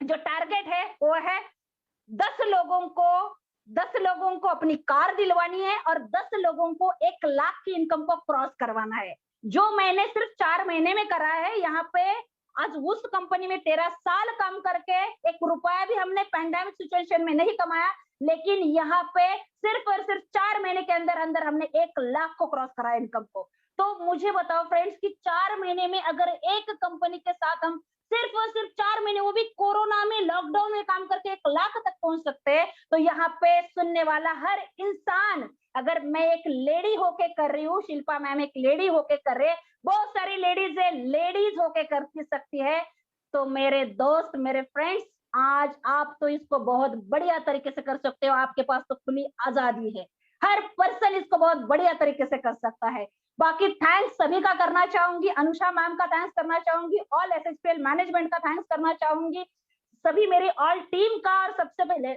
जो टारगेट है वो है 10 लोगों को अपनी कार दिलवानी है, और 10 लोगों को 1 लाख की इनकम को क्रॉस करवाना है, जो मैंने सिर्फ 4 महीने में करा है। यहाँ पे आज उस कंपनी में 13 साल काम करके 1 रुपया भी हमने पैंडेमिक सिचुएशन में नहीं कमाया, लेकिन यहाँ पे सिर्फ और सिर्फ 4 महीने के अंदर अंदर हमने 1 लाख को क्रॉस करा इनकम को। तो मुझे बताओ फ्रेंड्स कि 4 महीने में अगर एक कंपनी के साथ हम सिर्फ और सिर्फ 4 महीने, वो भी कोरोना में लॉकडाउन में काम करके 1 लाख तक पहुंच सकते हैं, तो यहाँ पे सुनने वाला हर इंसान, अगर मैं एक लेडी होके कर रही हूँ, शिल्पा मैम एक लेडी होके कर रहे, बहुत सारी लेडीज है, लेडीज होके कर सकती है, तो मेरे दोस्त, मेरे फ्रेंड्स, आज आप तो इसको बहुत बढ़िया तरीके से कर सकते हो, आपके पास तो खुली आजादी है, हर पर्सन इसको बहुत बढ़िया तरीके से कर सकता है। बाकी थैंक्स सभी का करना चाहूंगी, अनुषा मैम का थैंक्स करना चाहूंगी, ऑल एसएचपीएल मैनेजमेंट का थैंक्स करना चाहूंगी, सभी मेरी ऑल टीम का, और सबसे पहले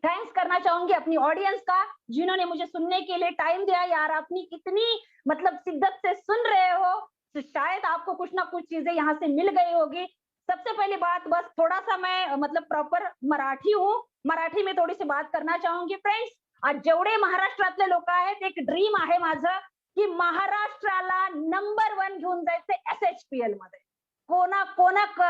थैंक्स करना चाहूंगी अपनी ऑडियंस का, जिन्होंने मुझे सुनने के लिए टाइम दिया। यार अपनी इतनी मतलब शिद्दत से सुन रहे हो, तो शायद आपको कुछ ना कुछ चीजें यहाँ से मिल गई होगी। सबसे पहली बात, बस थोड़ा सा मैं मतलब प्रॉपर मराठी हूँ, मराठी में थोडी सी बात करना चाहूंगी फ्रेंड्स। आज जेवढे महाराष्ट्रातले लोक आहेत, एक ड्रीम आहे माझं की महाराष्ट्राला नंबर 1 घेऊन जायचं एसएचपीएल मध्ये, कोणा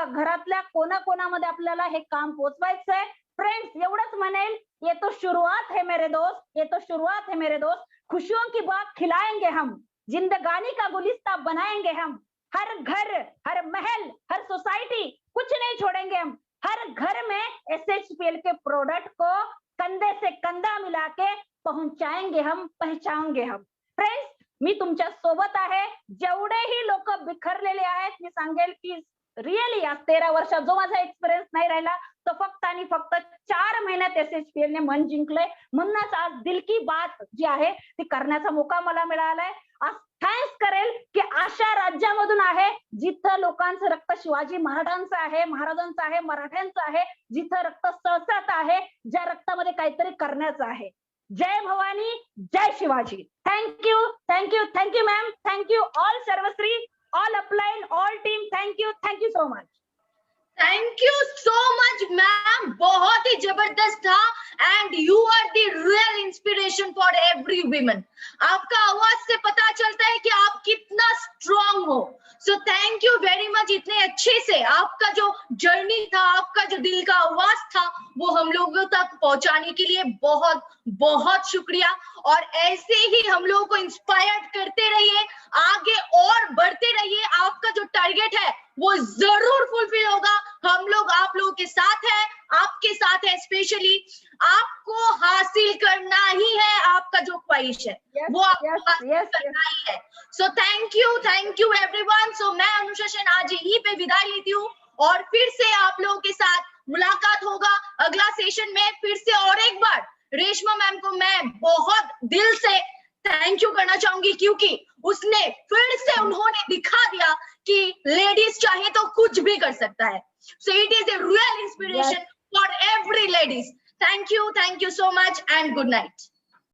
घरातल्या कोणामध्ये आपल्याला हे काम पोहोचवायचंय। फ्रेंड्स एवढंच म्हणेल, ये तो शुरुआत है मेरे दोस्त, ये तो शुरुआत है मेरे दोस्त, खुशियों की बात खिलाएंगे हम, जिंदगानी का गुलिस्ता बनाएंगे हम, हर घर, हर महल, हर सोसाइटी, कुछ नहीं छोड़ेंगे हम। हर घर में SHPL के प्रोडक्ट को कंधे से कंधा मिला के पहुंचाएंगे हम, पहचानेंगे हम। फ्रेंड्स, मी तुमच्या सोबत आहे. जेवढेही लोक बिखरलेले आहेत, मी सांगेल की रिअली आज 13 वर्षात जो माझा एक्सपिरियन्स नाही राहिला तो फक्त आणि फक्त 4 महिन्यात SHPL ने मन जिंकलंय. म्हणूनच आज दिल की बात जी आहे ती करण्याचा मौका मला मिळालाय. आज थँक्स करेल की अशा राज्यामधून आहे जिथं लोकांचं रक्त शिवाजी महाराजांचं आहे, महाराजांचं आहे, मराठ्यांचं आहे, जिथं रक्त सळसळत आहे, ज्या रक्तामध्ये काहीतरी करण्याचं आहे. जय भवानी, जय Shivaji. Thank you, thank you, thank you ma'am, thank you all सर्वश्री, all upline, all team, thank you, thank you so much. Thank you so much ma'am, बहुत ही जबरदस्त था and you are the real inspiration for every woman. आपका आवाज से पता चलता है कि आप कितना स्ट्रांग हो. सो थैंक यू वेरी मच. इतने अच्छे से आपका जो जर्नी था, आपका जो दिल का आवाज था, वो हम लोगों तक पहुंचाने के लिए बहुत बहुत शुक्रिया. और ऐसे ही हम लोगों को इंस्पायर्ड करते रहिए, आगे और बढ़ते रहिए. आपका जो टारगेट है वो जरूर फुलफिल होगा. हम लोग आप लोगों के साथ है, आपके साथ है. स्पेशली आपको हासिल करना ही है, आपका जो ख्वाहिश है वो आपको हासिल करना ही है. So thank you everyone. So मैं अनुषा सेन आज यहीं पे विदाई लेती हूँ और फिर से आप लोगों के साथ मुलाकात होगा अगला सेशन में. फिर से और एक बार रेशमा मैम को मैं बहुत दिल से थैंक यू करना चाहूंगी, क्योंकि उसने फिर से उन्होंने दिखा दिया कि लेडीज चाहे तो कुछ भी कर सकता है. So it is a real inspiration for every ladies. Thank you so much and good night.